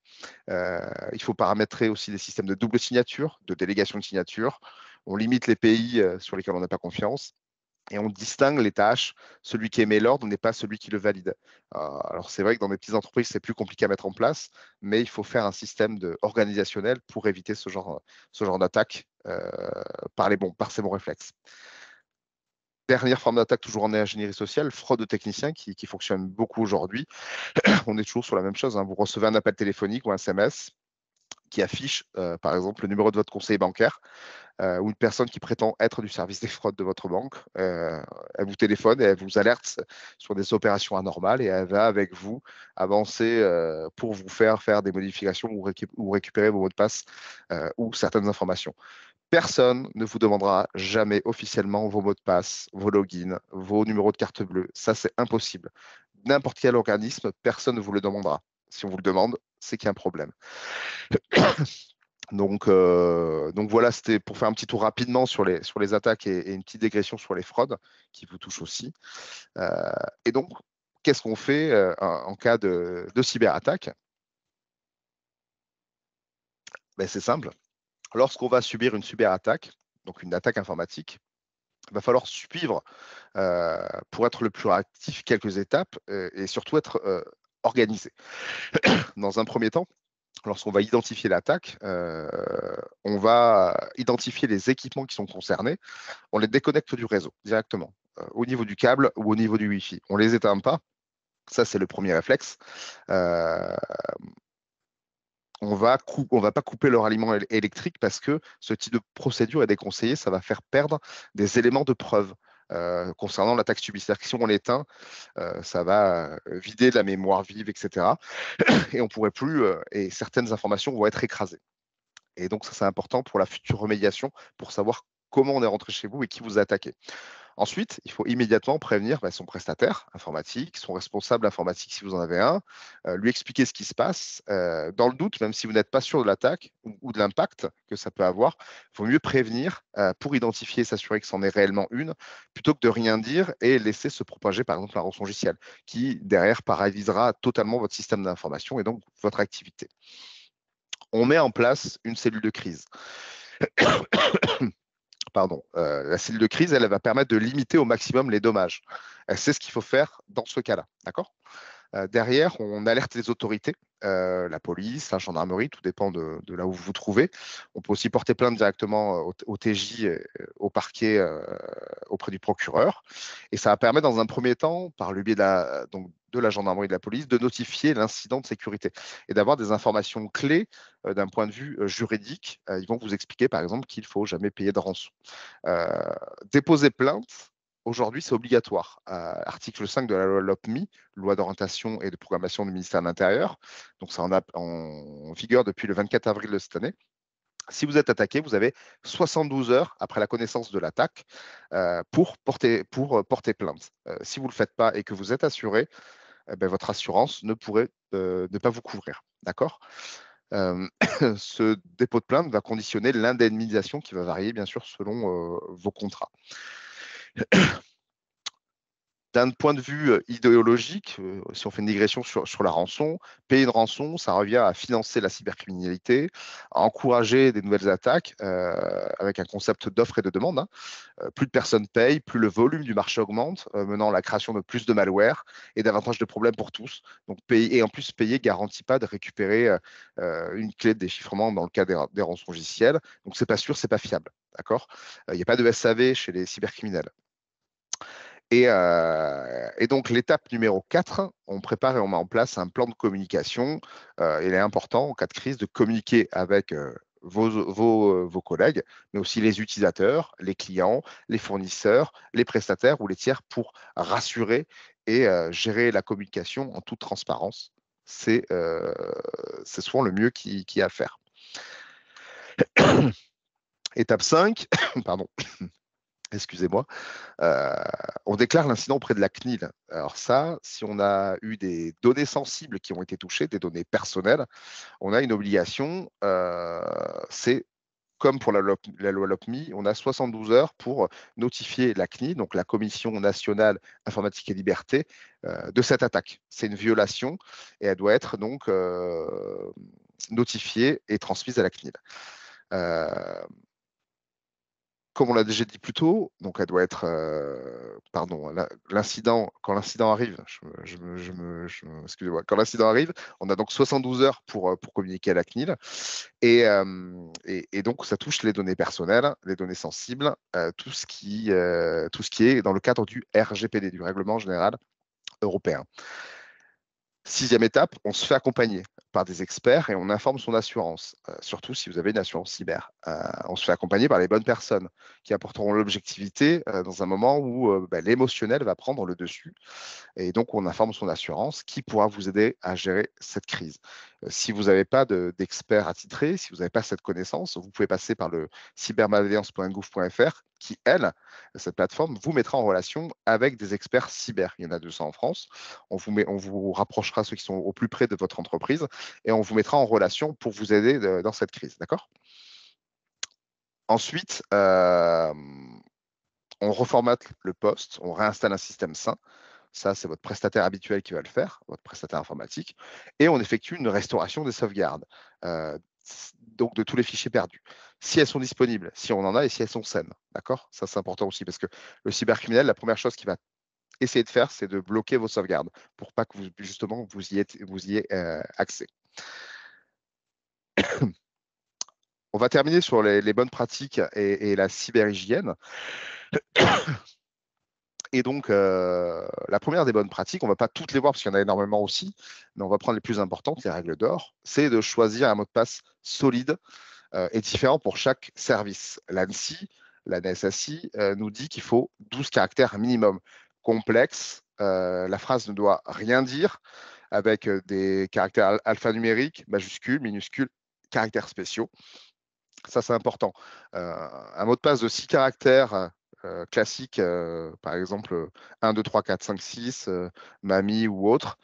il faut paramétrer aussi des systèmes de double signature, de délégation de signature. On limite les pays sur lesquels on n'a pas confiance. Et on distingue les tâches. Celui qui émet l'ordre n'est pas celui qui le valide. Alors, c'est vrai que dans des petites entreprises, c'est plus compliqué à mettre en place, mais il faut faire un système organisationnel pour éviter ce genre d'attaque par ces bons réflexes. Dernière forme d'attaque, toujours en ingénierie sociale, fraude aux techniciens qui fonctionne beaucoup aujourd'hui. On est toujours sur la même chose. Hein. Vous recevez un appel téléphonique ou un SMS qui affiche, par exemple, le numéro de votre conseiller bancaire ou une personne qui prétend être du service des fraudes de votre banque. Elle vous téléphone et elle vous alerte sur des opérations anormales et elle va avec vous avancer pour vous faire des modifications ou récupérer vos mots de passe ou certaines informations. Personne ne vous demandera jamais officiellement vos mots de passe, vos logins, vos numéros de carte bleue. Ça, c'est impossible. N'importe quel organisme, personne ne vous le demandera. Si on vous le demande, c'est qu'il y a un problème. Donc voilà, c'était pour faire un petit tour rapidement sur les attaques et une petite dégression sur les fraudes qui vous touchent aussi. Et donc, qu'est-ce qu'on fait en cas de cyberattaque ? C'est simple. Lorsqu'on va subir une cyberattaque, donc une attaque informatique, il va falloir suivre, pour être le plus réactif, quelques étapes et surtout être organisé. Dans un premier temps, lorsqu'on va identifier l'attaque, on va identifier les équipements qui sont concernés. On les déconnecte du réseau directement, au niveau du câble ou au niveau du Wi-Fi. On ne les éteint pas. Ça, c'est le premier réflexe. On ne va pas couper leur aliment électrique parce que ce type de procédure est déconseillé. Ça va faire perdre des éléments de preuve concernant l'attaque subie. C'est-à-dire que si on l'éteint, ça va vider de la mémoire vive, etc. Et on pourrait plus, et certaines informations vont être écrasées. Et donc, ça, c'est important pour la future remédiation, pour savoir comment on est rentré chez vous et qui vous a attaqué. Ensuite, il faut immédiatement prévenir son prestataire informatique, son responsable informatique si vous en avez un, lui expliquer ce qui se passe. Dans le doute, même si vous n'êtes pas sûr de l'attaque ou de l'impact que ça peut avoir, il vaut mieux prévenir pour identifier et s'assurer que c'en est réellement une, plutôt que de rien dire et laisser se propager par exemple un rançongiciel qui, derrière, paralysera totalement votre système d'information et donc votre activité. On met en place une cellule de crise. La cellule de crise, elle va permettre de limiter au maximum les dommages. C'est ce qu'il faut faire dans ce cas-là. D'accord ? Derrière, on alerte les autorités, la police, la gendarmerie, tout dépend de là où vous vous trouvez. On peut aussi porter plainte directement au TJ, au parquet, auprès du procureur. Et ça va permettre dans un premier temps, par le biais de la gendarmerie et de la police, de notifier l'incident de sécurité et d'avoir des informations clés d'un point de vue juridique. Ils vont vous expliquer, par exemple, qu'il ne faut jamais payer de rançon. Déposer plainte, aujourd'hui, c'est obligatoire. Article 5 de la loi LOPMI, loi d'orientation et de programmation du ministère de l'Intérieur. Donc, c'est en vigueur depuis le 24 avril de cette année. Si vous êtes attaqué, vous avez 72 heures après la connaissance de l'attaque pour porter plainte. Si vous ne le faites pas et que vous êtes assuré, votre assurance ne pourrait ne pas vous couvrir. D'accord ? Ce dépôt de plainte va conditionner l'indemnisation qui va varier, bien sûr, selon vos contrats. D'un point de vue idéologique, si on fait une digression sur la rançon, payer une rançon, ça revient à financer la cybercriminalité, à encourager des nouvelles attaques avec un concept d'offre et de demande, hein. Plus de personnes payent, plus le volume du marché augmente, menant à la création de plus de malware et davantage de problèmes pour tous. Donc, payer, et en plus, payer ne garantit pas de récupérer une clé de déchiffrement dans le cas des rançongiciels. Donc, c'est pas sûr, c'est pas fiable. D'accord. Il n'y a pas de SAV chez les cybercriminels. Et donc, l'étape numéro 4, on prépare et on met en place un plan de communication. Il est important, en cas de crise, de communiquer avec vos collègues, mais aussi les utilisateurs, les clients, les fournisseurs, les prestataires ou les tiers pour rassurer et gérer la communication en toute transparence. C'est souvent le mieux qu'il y a à faire. Étape 5, pardon. Excusez-moi, on déclare l'incident auprès de la CNIL. Alors ça, si on a eu des données sensibles qui ont été touchées, des données personnelles, on a une obligation, c'est comme pour la loi LOPMI, on a 72 heures pour notifier la CNIL, donc la Commission nationale informatique et liberté, de cette attaque. C'est une violation et elle doit être donc notifiée et transmise à la CNIL. Comme on l'a déjà dit plus tôt, donc elle doit être, pardon, l'incident, quand l'incident arrive, excusez-moi, quand l'incident arrive, on a donc 72 heures pour communiquer à la CNIL, et donc ça touche les données personnelles, les données sensibles, tout ce qui est dans le cadre du RGPD, du Règlement général européen. 6e étape, on se fait accompagner par des experts et on informe son assurance, surtout si vous avez une assurance cyber. On se fait accompagner par les bonnes personnes qui apporteront l'objectivité dans un moment où l'émotionnel va prendre le dessus. Et donc, on informe son assurance qui pourra vous aider à gérer cette crise. Si vous n'avez pas d'expert attitré, si vous n'avez pas cette connaissance, vous pouvez passer par le cybermalveillance.gouv.fr qui, cette plateforme, vous mettra en relation avec des experts cyber. Il y en a 200 en France. On vous rapprochera ceux qui sont au plus près de votre entreprise et on vous mettra en relation pour vous aider dans cette crise. D'accord ? Ensuite, on reformate le poste, on réinstalle un système sain. Ça, c'est votre prestataire habituel qui va le faire, votre prestataire informatique. Et on effectue une restauration des sauvegardes, donc de tous les fichiers perdus. Si elles sont disponibles, si on en a et si elles sont saines. D'accord ? Ça, c'est important aussi parce que le cybercriminel, la première chose qu'il va essayer de faire, c'est de bloquer vos sauvegardes pour pas que vous y ayez accès. On va terminer sur les bonnes pratiques et la cyberhygiène. Et donc, la première des bonnes pratiques, on ne va pas toutes les voir parce qu'il y en a énormément aussi, mais on va prendre les plus importantes, les règles d'or, c'est de choisir un mot de passe solide et différent pour chaque service. L'ANSSI, la NSSI, nous dit qu'il faut 12 caractères minimum. Complexe, la phrase ne doit rien dire, avec des caractères alphanumériques, majuscules, minuscules, caractères spéciaux. Ça, c'est important. Un mot de passe de 6 caractères classique, par exemple 1, 2, 3, 4, 5, 6, mamie ou autre,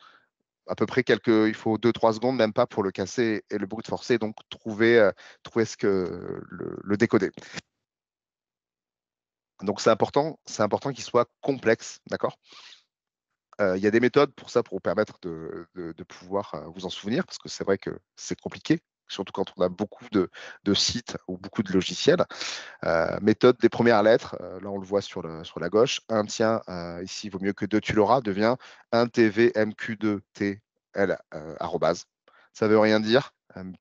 à peu près il faut 2-3 secondes, même pas pour le casser et le brute forcer, donc trouver le décoder. Donc c'est important qu'il soit complexe, d'accord ? Il y a des méthodes pour ça, pour vous permettre de pouvoir vous en souvenir, parce que c'est vrai que c'est compliqué, surtout quand on a beaucoup de sites ou beaucoup de logiciels. Méthode des premières lettres, là on le voit sur la gauche. Un tien, ici vaut mieux que 2 tu l'auras, devient 1 tvmq2tl arrobase. Ça ne veut rien dire.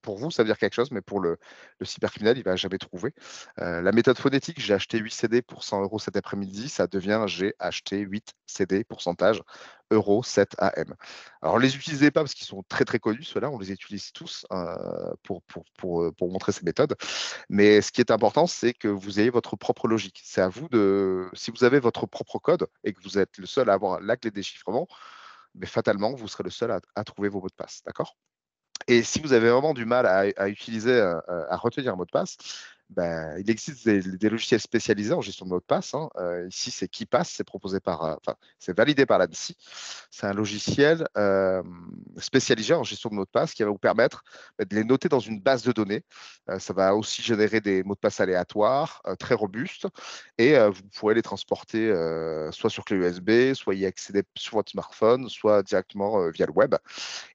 Pour vous, ça veut dire quelque chose, mais pour le cybercriminel, il ne va jamais trouver. La méthode phonétique, j'ai acheté 8 CD pour 100 € cet après-midi, ça devient j'ai acheté 8 CD, pourcentage, euros 7 AM. Alors, ne les utilisez pas parce qu'ils sont très très connus, ceux-là, on les utilise tous pour montrer ces méthodes. Mais ce qui est important, c'est que vous ayez votre propre logique. C'est à vous si vous avez votre propre code et que vous êtes le seul à avoir la clé de déchiffrement, mais fatalement, vous serez le seul à trouver vos mots de passe. D'accord ? Et si vous avez vraiment du mal à utiliser, à retenir un mot de passe, il existe des logiciels spécialisés en gestion de mots de passe. Hein. Ici, c'est KeePass, c'est proposé c'est validé par l'ANSSI. C'est un logiciel spécialisé en gestion de mots de passe qui va vous permettre de les noter dans une base de données. Ça va aussi générer des mots de passe aléatoires, très robustes, et vous pourrez les transporter soit sur clé USB, soit y accéder sur votre smartphone, soit directement via le web.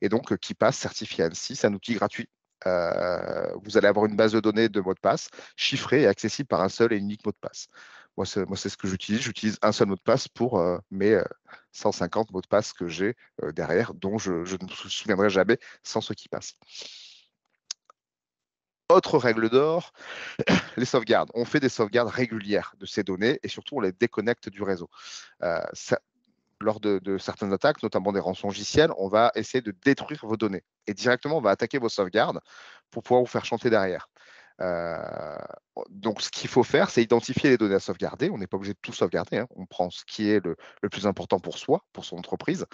Et donc, KeePass, certifié ANSSI, c'est un outil gratuit. Vous allez avoir une base de données de mots de passe chiffrée et accessible par un seul et unique mot de passe. Moi, c'est ce que j'utilise. J'utilise un seul mot de passe pour mes 150 mots de passe que j'ai derrière, dont je ne me souviendrai jamais sans ce KeePass. Autre règle d'or, les sauvegardes. On fait des sauvegardes régulières de ces données et surtout on les déconnecte du réseau. Lors de certaines attaques, notamment des rançongiciels, on va essayer de détruire vos données. Et directement, on va attaquer vos sauvegardes pour pouvoir vous faire chanter derrière. Donc, ce qu'il faut faire, c'est identifier les données à sauvegarder. On n'est pas obligé de tout sauvegarder. Hein. On prend ce qui est le plus important pour soi, pour son entreprise.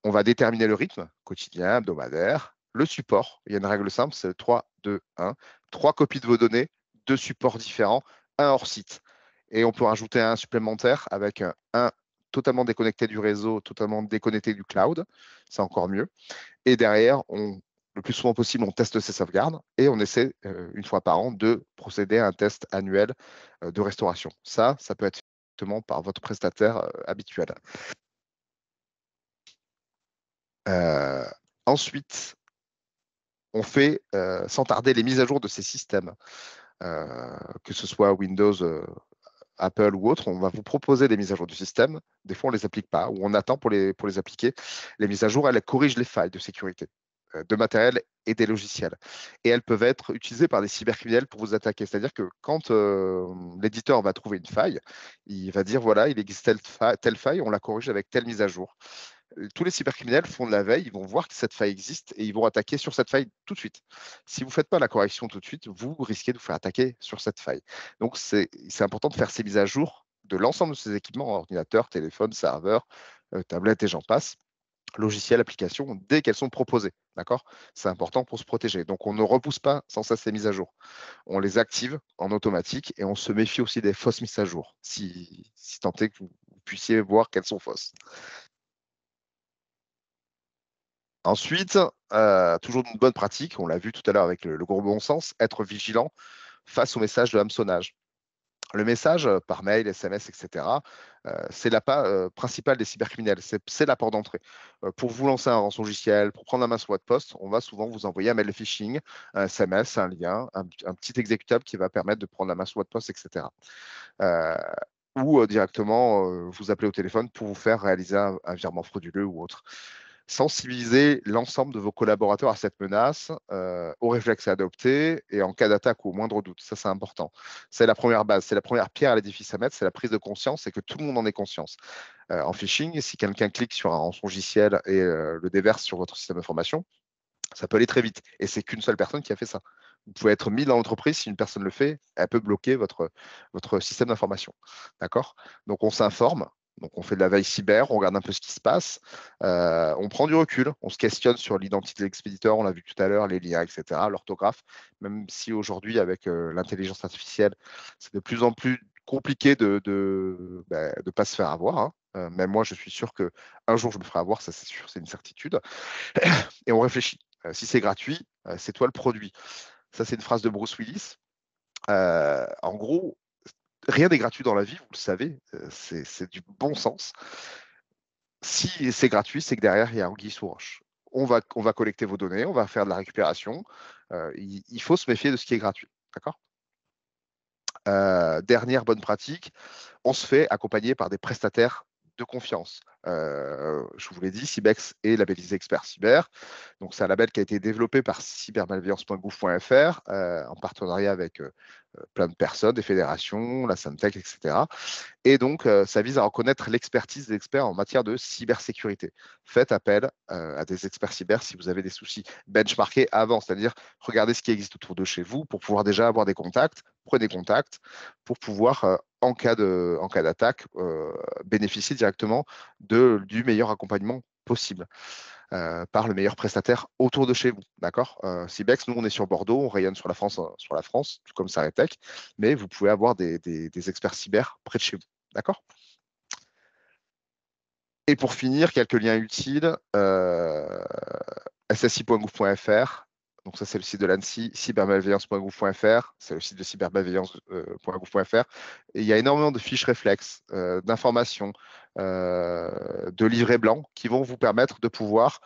On va déterminer le rythme quotidien, hebdomadaire, le support. Il y a une règle simple, c'est 3, 2, 1. 3 copies de vos données, 2 supports différents, un hors site. Et on peut rajouter un supplémentaire avec un totalement déconnecté du réseau, totalement déconnecté du cloud. C'est encore mieux. Et derrière, le plus souvent possible, on teste ces sauvegardes et on essaie, une fois par an, de procéder à un test annuel de restauration. Ça peut être directement par votre prestataire habituel. Ensuite, on fait sans tarder les mises à jour de ces systèmes, que ce soit Windows, Apple ou autre. On va vous proposer des mises à jour du système. Des fois, on ne les applique pas ou on attend pour les appliquer. Les mises à jour, elles corrigent les failles de sécurité de matériel et des logiciels. Et elles peuvent être utilisées par des cybercriminels pour vous attaquer. C'est-à-dire que quand l'éditeur va trouver une faille, il va dire, voilà, il existe telle faille, on la corrige avec telle mise à jour. Tous les cybercriminels font de la veille, ils vont voir que cette faille existe et ils vont attaquer sur cette faille tout de suite. Si vous ne faites pas la correction tout de suite, vous risquez de vous faire attaquer sur cette faille. Donc, c'est important de faire ces mises à jour de l'ensemble de ces équipements, ordinateurs, téléphones, serveurs, tablettes et j'en passe, logiciels, applications, dès qu'elles sont proposées. D'accord ? C'est important pour se protéger. Donc, on ne repousse pas sans cesse ces mises à jour. On les active en automatique et on se méfie aussi des fausses mises à jour, si tant est que vous puissiez voir qu'elles sont fausses. Ensuite, toujours une bonne pratique, on l'a vu tout à l'heure avec le gros bon sens, être vigilant face aux messages de hameçonnage. Le message par mail, SMS, etc., c'est l'appât principal des cybercriminels, c'est la porte d'entrée. Pour vous lancer un rançongiciel, pour prendre la main sur votre poste, on va souvent vous envoyer un mail de phishing, un SMS, un lien, un petit exécutable qui va permettre de prendre la main sur votre poste, etc. Ou directement vous appeler au téléphone pour vous faire réaliser un virement frauduleux ou autre. Sensibiliser l'ensemble de vos collaborateurs à cette menace, aux réflexes à adopter et en cas d'attaque ou au moindre doute. Ça, c'est important. C'est la première base, c'est la première pierre à l'édifice à mettre, c'est la prise de conscience et que tout le monde en ait conscience. En phishing, si quelqu'un clique sur un rançongiciel et le déverse sur votre système d'information, ça peut aller très vite. Et c'est qu'une seule personne qui a fait ça. Vous pouvez être 1000 dans l'entreprise, si une personne le fait, elle peut bloquer votre système d'information. D'accord ? Donc, on s'informe. Donc, on fait de la veille cyber, on regarde un peu ce qui se passe, on prend du recul, on se questionne sur l'identité de l'expéditeur, on l'a vu tout à l'heure, les liens, etc., l'orthographe, même si aujourd'hui, avec l'intelligence artificielle, c'est de plus en plus compliqué de ne pas se faire avoir. Hein. Même moi, je suis sûr qu'un jour, je me ferai avoir, ça c'est sûr, c'est une certitude. Et on réfléchit. Si c'est gratuit, c'est toi le produit. Ça, c'est une phrase de Bruce Willis. En gros, rien n'est gratuit dans la vie, vous le savez, c'est du bon sens. Si c'est gratuit, c'est que derrière, il y a anguille sous roche. On va collecter vos données, on va faire de la récupération. Il faut se méfier de ce qui est gratuit. D'accord ? Dernière bonne pratique, on se fait accompagner par des prestataires de confiance. Je vous l'ai dit, Cybex est labellisé expert cyber. Donc, c'est un label qui a été développé par cybermalveillance.gouv.fr en partenariat avec plein de personnes, des fédérations, la Syntec, etc. Et donc, ça vise à reconnaître l'expertise des experts en matière de cybersécurité. Faites appel à des experts cyber si vous avez des soucis. Benchmarkez avant, c'est-à-dire regardez ce qui existe autour de chez vous pour pouvoir déjà avoir des contacts. Prenez contact pour pouvoir, en cas d'attaque, bénéficier directement du meilleur accompagnement possible. par le meilleur prestataire autour de chez vous. D'accord? Cibex, nous, on est sur Bordeaux, on rayonne sur la France, tout comme Saretech, mais vous pouvez avoir des experts cyber près de chez vous. D'accord? Et pour finir, quelques liens utiles, ssi.gouv.fr. Donc ça, c'est le site de l'ANSSI, cybermalveillance.gouv.fr, c'est le site de cybermalveillance.gouv.fr. Et il y a énormément de fiches réflexes, d'informations, de livrets blancs qui vont vous permettre de pouvoir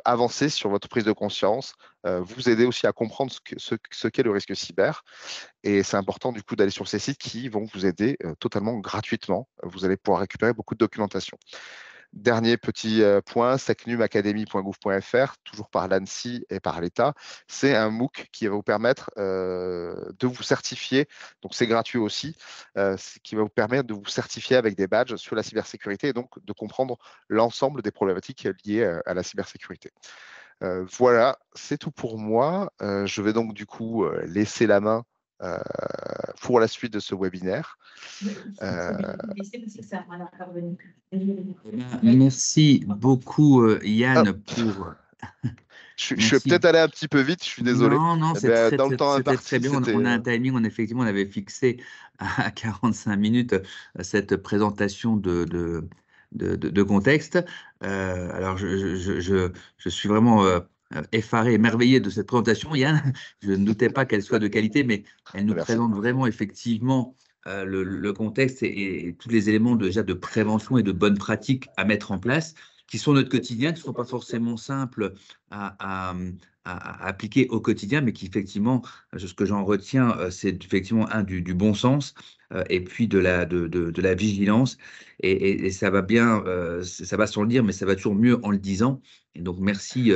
avancer sur votre prise de conscience, vous aider aussi à comprendre ce qu'est le risque cyber. Et c'est important du coup d'aller sur ces sites qui vont vous aider totalement gratuitement. Vous allez pouvoir récupérer beaucoup de documentation. Dernier petit point, secnumacademy.gouv.fr, toujours par l'ANSSI et par l'État. C'est un MOOC qui va vous permettre de vous certifier, donc c'est gratuit aussi, qui va vous permettre de vous certifier avec des badges sur la cybersécurité et donc de comprendre l'ensemble des problématiques liées à la cybersécurité. Voilà, c'est tout pour moi. Je vais donc du coup laisser la main pour la suite de ce webinaire. Merci beaucoup, Yann, pour. Je suis peut-être allé un petit peu vite, je suis désolé. Non, c'était très bien. On a un timing, effectivement, on avait fixé à 45 minutes cette présentation de contexte. Alors, je suis vraiment effaré, émerveillé de cette présentation, Yann. Je ne doutais pas qu'elle soit de qualité, mais elle nous présente vraiment effectivement le contexte et tous les éléments déjà de prévention et de bonnes pratiques à mettre en place, qui sont notre quotidien, qui ne sont pas forcément simples à appliquer au quotidien, mais qui effectivement, ce que j'en retiens, c'est effectivement du bon sens et puis de la vigilance. Et ça va bien, ça va sans le dire, mais ça va toujours mieux en le disant. Et donc, merci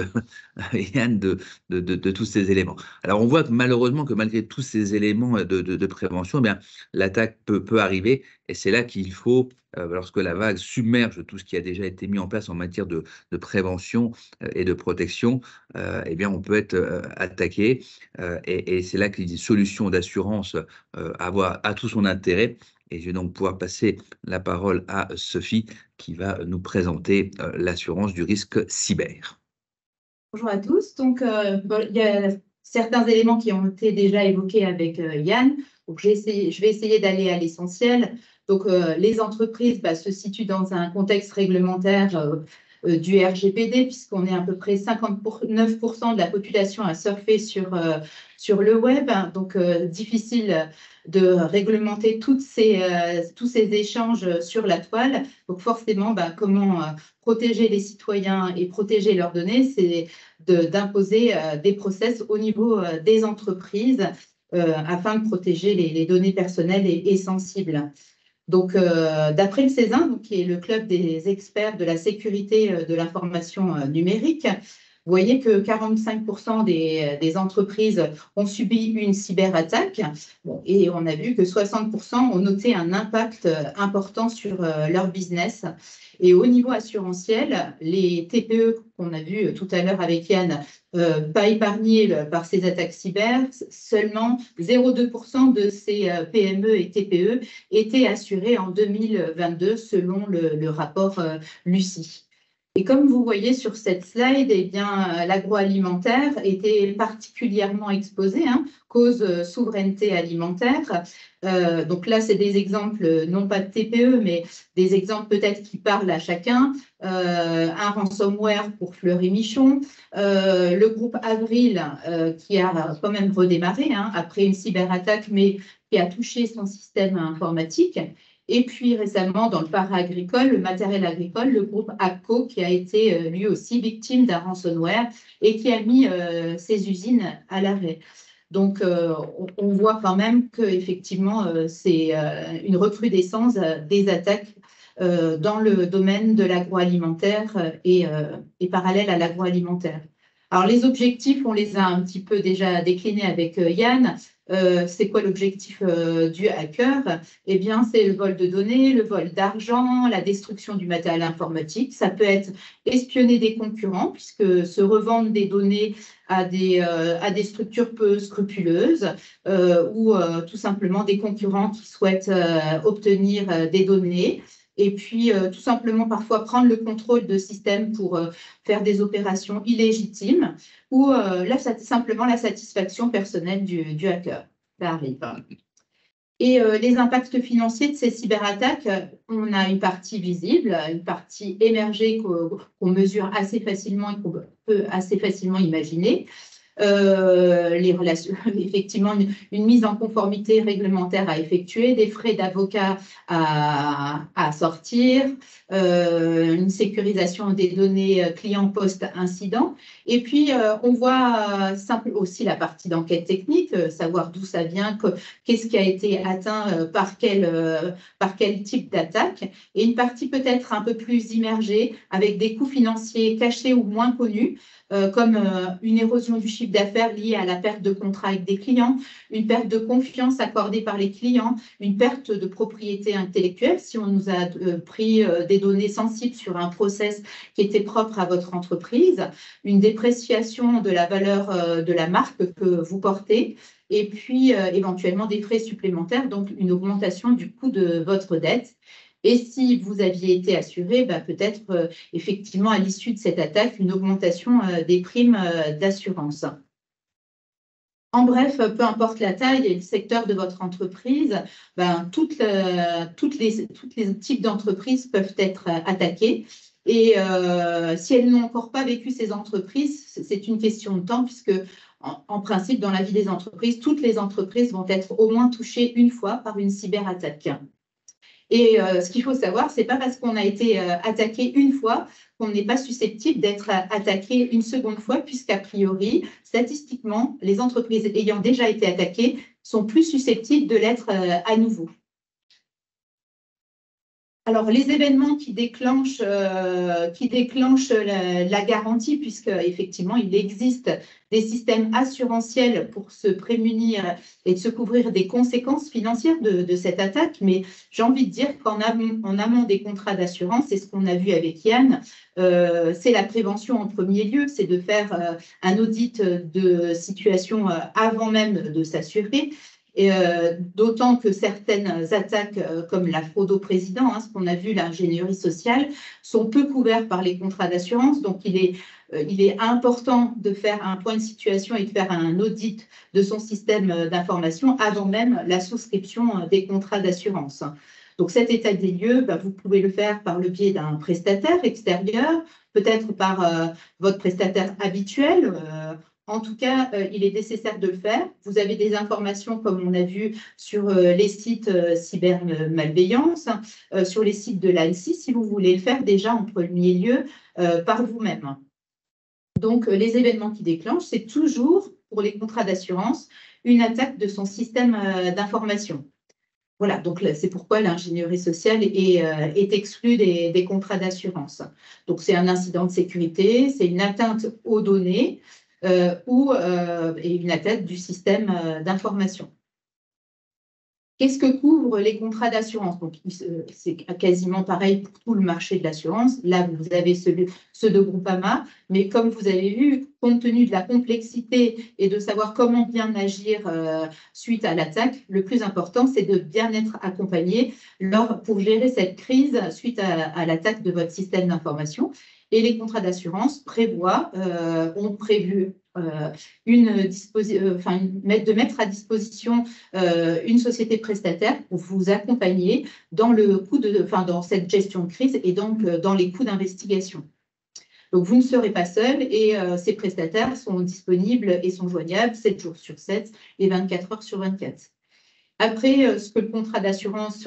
Yann de tous ces éléments. Alors, on voit que malheureusement que malgré tous ces éléments de prévention, eh bien, l'attaque peut arriver. Et c'est là qu'il faut, lorsque la vague submerge tout ce qui a déjà été mis en place en matière de prévention et de protection, eh bien, on peut être attaqué. Et c'est là que les solutions d'assurance a tout son intérêt. Et je vais donc pouvoir passer la parole à Sophie qui va nous présenter l'assurance du risque cyber. Bonjour à tous. Donc, il y a certains éléments qui ont été déjà évoqués avec Yann. Donc, je vais essayer d'aller à l'essentiel. Donc, les entreprises se situent dans un contexte réglementaire du RGPD, puisqu'on est à peu près 59% de la population à surfer sur le web. Donc, difficile de réglementer tous ces échanges sur la toile. Donc, forcément, comment protéger les citoyens et protéger leurs données, c'est d'imposer des process au niveau des entreprises afin de protéger les données personnelles et sensibles. Donc, d'après le CESIN, qui est le club des experts de la sécurité de l'information numérique, vous voyez que 45% des entreprises ont subi une cyberattaque et on a vu que 60% ont noté un impact important sur leur business. Et au niveau assurantiel, les TPE qu'on a vu tout à l'heure avec Yann, pas épargnés par ces attaques cyber, seulement 0,2% de ces PME et TPE étaient assurés en 2022 selon le rapport Lucie. Et comme vous voyez sur cette slide, eh bien, l'agroalimentaire était particulièrement exposé, cause souveraineté alimentaire. Donc là, c'est des exemples, non pas de TPE, mais des exemples peut-être qui parlent à chacun. Un ransomware pour Fleury Michon, le groupe Avril qui a quand même redémarré après une cyberattaque, mais qui a touché son système informatique. Et puis récemment, dans le para-agricole, le matériel agricole, le groupe AGCO, qui a été lui aussi victime d'un ransomware et qui a mis ses usines à l'arrêt. Donc, on voit quand même qu'effectivement, c'est une recrudescence des attaques dans le domaine de l'agroalimentaire et parallèle à l'agroalimentaire. Alors, les objectifs, on les a un petit peu déjà déclinés avec Yann. C'est quoi l'objectif du hacker? Eh bien, c'est le vol de données, le vol d'argent, la destruction du matériel informatique. Ça peut être espionner des concurrents, puisque se revendre des données à des structures peu scrupuleuses ou tout simplement des concurrents qui souhaitent obtenir des données. et puis tout simplement parfois prendre le contrôle de système pour faire des opérations illégitimes, ou simplement la satisfaction personnelle du hacker. Ça arrive. Et les impacts financiers de ces cyberattaques, on a une partie visible, une partie émergée qu'on mesure assez facilement et qu'on peut assez facilement imaginer. Effectivement, une mise en conformité réglementaire à effectuer, des frais d'avocat à sortir, une sécurisation des données clients post-incident. Et puis, on voit aussi la partie d'enquête technique, savoir d'où ça vient, qu'est-ce qui a été atteint par quel type d'attaque, et une partie peut-être un peu plus immergée, avec des coûts financiers cachés ou moins connus, comme une érosion du chiffre d'affaires liée à la perte de contrat avec des clients, une perte de confiance accordée par les clients, une perte de propriété intellectuelle si on nous a pris des données sensibles sur un process qui était propre à votre entreprise, une dépréciation de la valeur de la marque que vous portez, et puis éventuellement des frais supplémentaires, donc une augmentation du coût de votre dette. Et si vous aviez été assuré, peut-être effectivement à l'issue de cette attaque, une augmentation des primes d'assurance. En bref, peu importe la taille et le secteur de votre entreprise, tous les types d'entreprises peuvent être attaqués. Et si elles n'ont encore pas vécu ces entreprises, c'est une question de temps, puisque en principe, dans la vie des entreprises, toutes les entreprises vont être au moins touchées une fois par une cyberattaque. Et ce qu'il faut savoir, ce n'est pas parce qu'on a été attaqué une fois qu'on n'est pas susceptible d'être attaqué une seconde fois, puisqu'a priori, statistiquement, les entreprises ayant déjà été attaquées sont plus susceptibles de l'être à nouveau. Alors, les événements qui déclenchent la garantie, puisque effectivement, il existe des systèmes assurantiels pour se prémunir et de se couvrir des conséquences financières de cette attaque. Mais j'ai envie de dire qu'en amont des contrats d'assurance, c'est ce qu'on a vu avec Yann, c'est la prévention en premier lieu, c'est de faire un audit de situation avant même de s'assurer. Et d'autant que certaines attaques comme la fraude au président, ce qu'on a vu, l'ingénierie sociale, sont peu couvertes par les contrats d'assurance. Donc, il est important de faire un point de situation et de faire un audit de son système d'information avant même la souscription des contrats d'assurance. Donc, cet état des lieux, vous pouvez le faire par le biais d'un prestataire extérieur, peut-être par votre prestataire habituel. En tout cas, il est nécessaire de le faire. Vous avez des informations, comme on a vu, sur les sites cybermalveillance, sur les sites de l'ANSSI, si vous voulez le faire déjà en premier lieu par vous-même. Donc, les événements qui déclenchent, c'est toujours, pour les contrats d'assurance, une attaque de son système d'information. Voilà, donc c'est pourquoi l'ingénierie sociale est exclue des contrats d'assurance. Donc, c'est un incident de sécurité, c'est une atteinte aux données, ou une atteinte du système d'information. Qu'est-ce que couvrent les contrats d'assurance? Donc, c'est quasiment pareil pour tout le marché de l'assurance. Là, vous avez ceux de Groupama, mais comme vous avez vu, compte tenu de la complexité et de savoir comment bien agir suite à l'attaque, le plus important, c'est de bien être accompagné pour gérer cette crise suite à l'attaque de votre système d'information. Et les contrats d'assurance ont prévu de mettre à disposition une société prestataire pour vous accompagner dans dans cette gestion de crise et donc dans les coûts d'investigation. Donc, vous ne serez pas seul et ces prestataires sont disponibles et sont joignables 7 jours sur 7 et 24 heures sur 24. Après, ce que le contrat d'assurance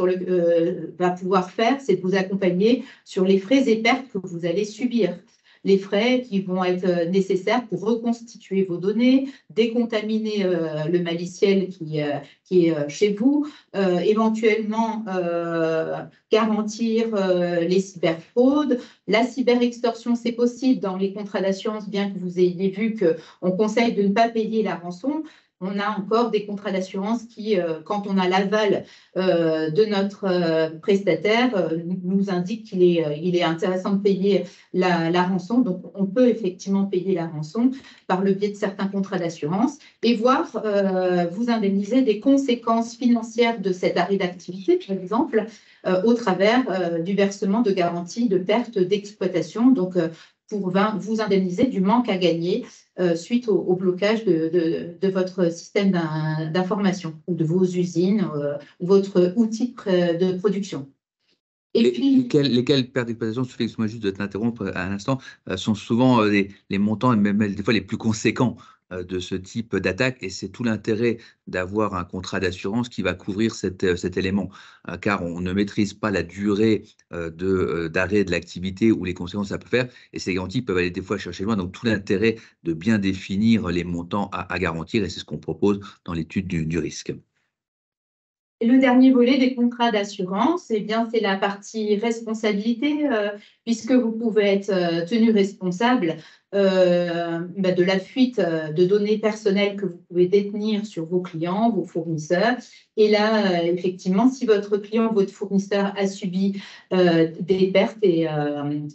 va pouvoir faire, c'est de vous accompagner sur les frais et pertes que vous allez subir. Les frais qui vont être nécessaires pour reconstituer vos données, décontaminer le maliciel qui est chez vous, éventuellement garantir les cyberfraudes. La cyberextorsion, c'est possible dans les contrats d'assurance, bien que vous ayez vu qu'on conseille de ne pas payer la rançon. on a encore des contrats d'assurance qui, quand on a l'aval de notre prestataire, nous indiquent qu'il est intéressant de payer la rançon. Donc, on peut effectivement payer la rançon par le biais de certains contrats d'assurance et voir vous indemniser des conséquences financières de cet arrêt d'activité, par exemple, au travers du versement de garanties de perte d'exploitation. Donc, pour vous indemniser du manque à gagner suite au blocage de votre système d'information ou de vos usines, votre outil de production. Et puis, lesquelles pertes d'exploitation, excuse-moi juste de t'interrompre un instant, sont souvent les montants et même des fois les plus conséquents de ce type d'attaque, et c'est tout l'intérêt d'avoir un contrat d'assurance qui va couvrir cet élément, car on ne maîtrise pas la durée d'arrêt de l'activité ou les conséquences que ça peut faire, et ces garanties peuvent aller des fois chercher loin, donc tout l'intérêt de bien définir les montants à garantir, et c'est ce qu'on propose dans l'étude du risque. Et le dernier volet des contrats d'assurance, eh bien, c'est la partie responsabilité, puisque vous pouvez être tenu responsable de la fuite de données personnelles que vous pouvez détenir sur vos clients, vos fournisseurs. Et là, effectivement, si votre client, votre fournisseur a subi des pertes et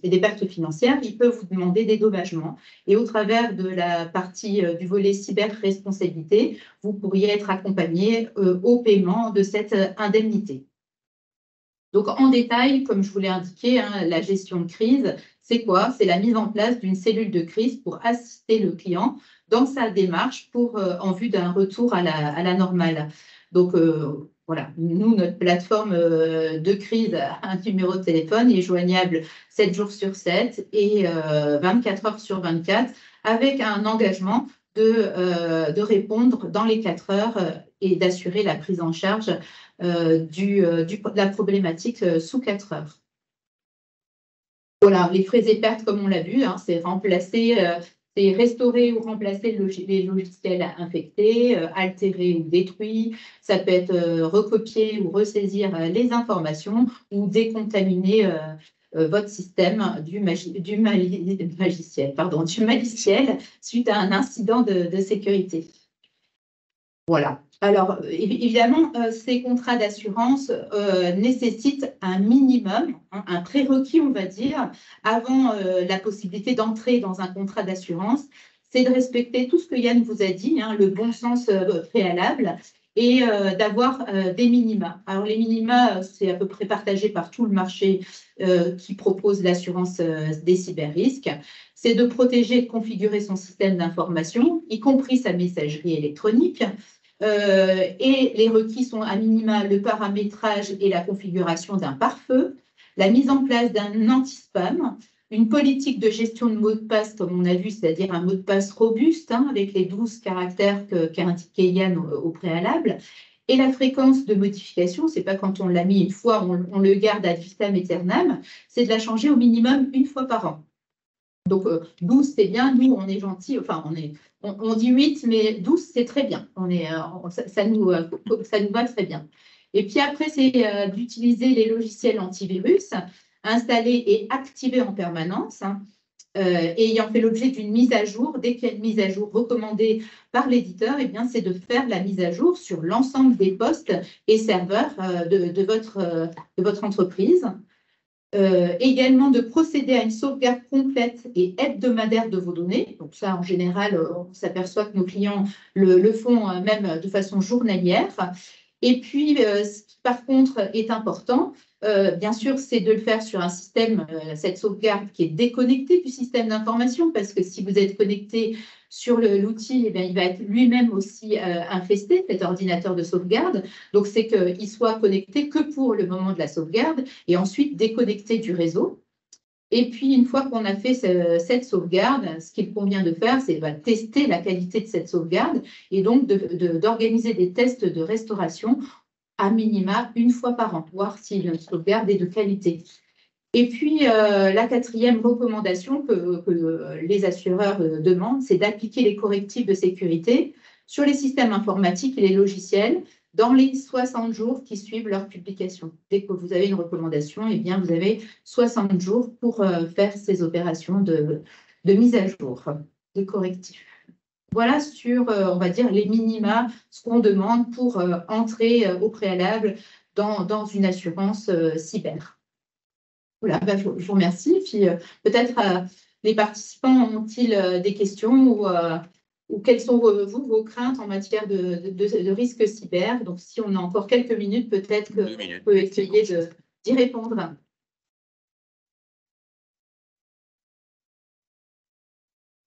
des pertes financières, il peut vous demander des dédommagements. Et au travers de la partie du volet cyber-responsabilité, vous pourriez être accompagné au paiement de cette indemnité. Donc, en détail, comme je vous l'ai indiqué, la gestion de crise, c'est quoi? C'est la mise en place d'une cellule de crise pour assister le client dans sa démarche en vue d'un retour à la normale. Donc, voilà, nous, notre plateforme de crise a un numéro de téléphone, il est joignable 7 jours sur 7 et 24 heures sur 24 avec un engagement de répondre dans les 4 heures et d'assurer la prise en charge de la problématique sous 4 heures. Voilà, les frais et pertes, comme on l'a vu, c'est restaurer ou remplacer les logiciels infectés, altérés ou détruits. Ça peut être recopier ou ressaisir les informations ou décontaminer votre système du maliciel suite à un incident de sécurité. Voilà. Alors, évidemment, ces contrats d'assurance nécessitent un minimum, un prérequis, on va dire, avant la possibilité d'entrer dans un contrat d'assurance, c'est de respecter tout ce que Yann vous a dit, le bon sens préalable, et d'avoir des minima. Alors, les minima, c'est à peu près partagé par tout le marché qui propose l'assurance des cyber-risques. C'est de protéger et de configurer son système d'information, y compris sa messagerie électronique. Et les requis sont à minima le paramétrage et la configuration d'un pare-feu, la mise en place d'un anti-spam, une politique de gestion de mots de passe, comme on a vu, c'est-à-dire un mot de passe robuste avec les 12 caractères qu'a indiqué Yann au préalable. Et la fréquence de modification, ce n'est pas quand on l'a mis une fois, on le garde ad vitam aeternam, c'est de la changer au minimum une fois par an. Donc, 12, c'est bien. Nous, on est gentil. Enfin, on dit 8, mais 12, c'est très bien. Ça nous va très bien. Et puis après, c'est d'utiliser les logiciels antivirus installés et activés en permanence, ayant fait l'objet d'une mise à jour. Dès qu'il y a une mise à jour recommandée par l'éditeur, eh bien, c'est de faire la mise à jour sur l'ensemble des postes et serveurs de votre entreprise. Également de procéder à une sauvegarde complète et hebdomadaire de vos données. Donc ça, en général, on s'aperçoit que nos clients le font même de façon journalière. Et puis, ce qui par contre est important, bien sûr, c'est de le faire sur un système, cette sauvegarde qui est déconnecté du système d'information, parce que si vous êtes connecté sur l'outil, eh bien, il va être lui-même aussi infesté, cet ordinateur de sauvegarde. Donc, c'est qu'il soit connecté que pour le moment de la sauvegarde et ensuite déconnecté du réseau. Et puis, une fois qu'on a fait cette sauvegarde, ce qu'il convient de faire, c'est tester la qualité de cette sauvegarde et donc d'organiser des tests de restauration à minima une fois par an, voir si la sauvegarde est de qualité. Et puis, la quatrième recommandation que les assureurs demandent, c'est d'appliquer les correctifs de sécurité sur les systèmes informatiques et les logiciels dans les 60 jours qui suivent leur publication. Dès que vous avez une recommandation, eh bien, vous avez 60 jours pour faire ces opérations de mise à jour, de correctifs. Voilà sur, on va dire, les minima, ce qu'on demande pour entrer au préalable dans une assurance cyber. Voilà, bah, je vous remercie. Puis peut-être les participants ont-ils des questions ou quelles sont vos craintes en matière de risque cyber? Donc, si on a encore quelques minutes, peut-être qu'on peut essayer d'y répondre.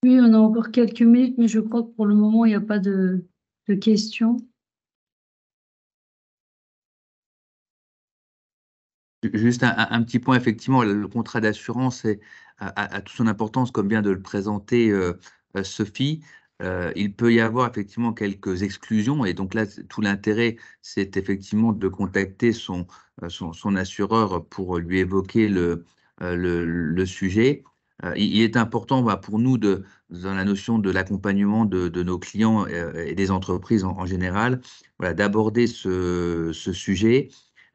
Oui, on a encore quelques minutes, mais je crois que pour le moment, il n'y a pas de questions. Juste un petit point, effectivement, le contrat d'assurance a toute son importance, comme vient de le présenter Sophie. Il peut y avoir effectivement quelques exclusions, et donc là, tout l'intérêt, c'est effectivement de contacter son assureur pour lui évoquer le sujet. Il est important pour nous, dans la notion de l'accompagnement de nos clients et des entreprises en général, voilà, d'aborder ce sujet,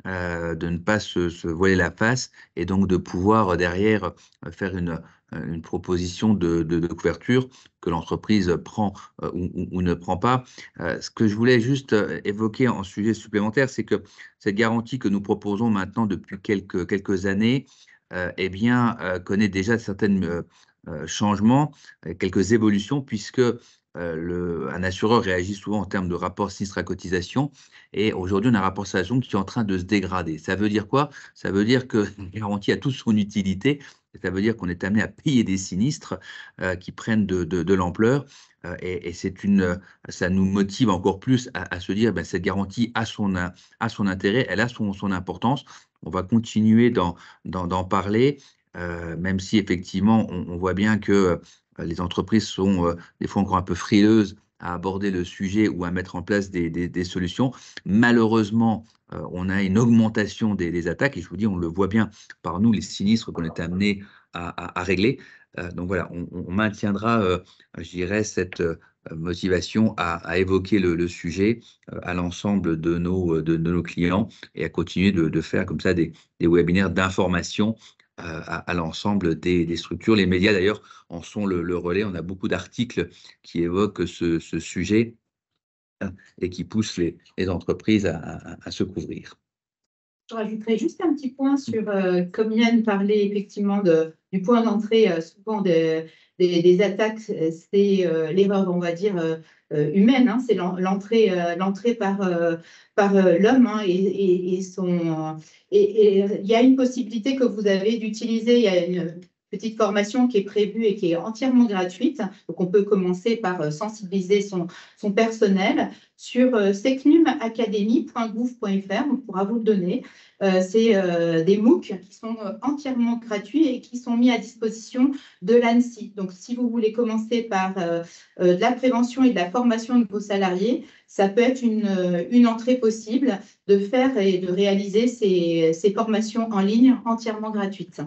de ne pas se voiler la face et donc de pouvoir derrière faire une proposition de couverture que l'entreprise prend ou ne prend pas. Ce que je voulais juste évoquer en sujet supplémentaire, c'est que cette garantie que nous proposons maintenant depuis quelques années, eh bien, connaît déjà certains changements, quelques évolutions, puisque un assureur réagit souvent en termes de rapport sinistre à cotisation. Et aujourd'hui, on a un rapport station qui est en train de se dégrader. Ça veut dire quoi? Ça veut dire que la garantie a toute son utilité. Ça veut dire qu'on est amené à payer des sinistres qui prennent de l'ampleur. Et ça nous motive encore plus à se dire ben, cette garantie a son intérêt, elle a son importance. On va continuer d'en parler, même si effectivement, on voit bien que les entreprises sont des fois encore un peu frileuses à aborder le sujet ou à mettre en place des solutions. Malheureusement, on a une augmentation des attaques, et je vous dis, on le voit bien par nous, les sinistres qu'on est amené à régler. Donc voilà, on maintiendra, je dirais, cette motivation à évoquer le sujet à l'ensemble de nos clients et à continuer de faire comme ça des webinaires d'information à l'ensemble des structures. Les médias, d'ailleurs, en sont le relais. On a beaucoup d'articles qui évoquent ce sujet et qui poussent les entreprises à se couvrir. Je rajouterais juste un petit point sur, comme Yann parlait effectivement du point d'entrée, souvent des attaques, c'est l'erreur, on va dire, humaine, hein, c'est l'entrée par l'homme, hein, et il y a une possibilité que vous avez d'utiliser, il y a une petite formation qui est prévue et qui est entièrement gratuite. Donc, on peut commencer par sensibiliser son personnel sur secnumacademy.gouv.fr. On pourra vous le donner. C'est des MOOC qui sont entièrement gratuits et qui sont mis à disposition de l'ANSSI. Donc, si vous voulez commencer par de la prévention et de la formation de vos salariés, ça peut être une entrée possible de faire et de réaliser ces formations en ligne entièrement gratuites.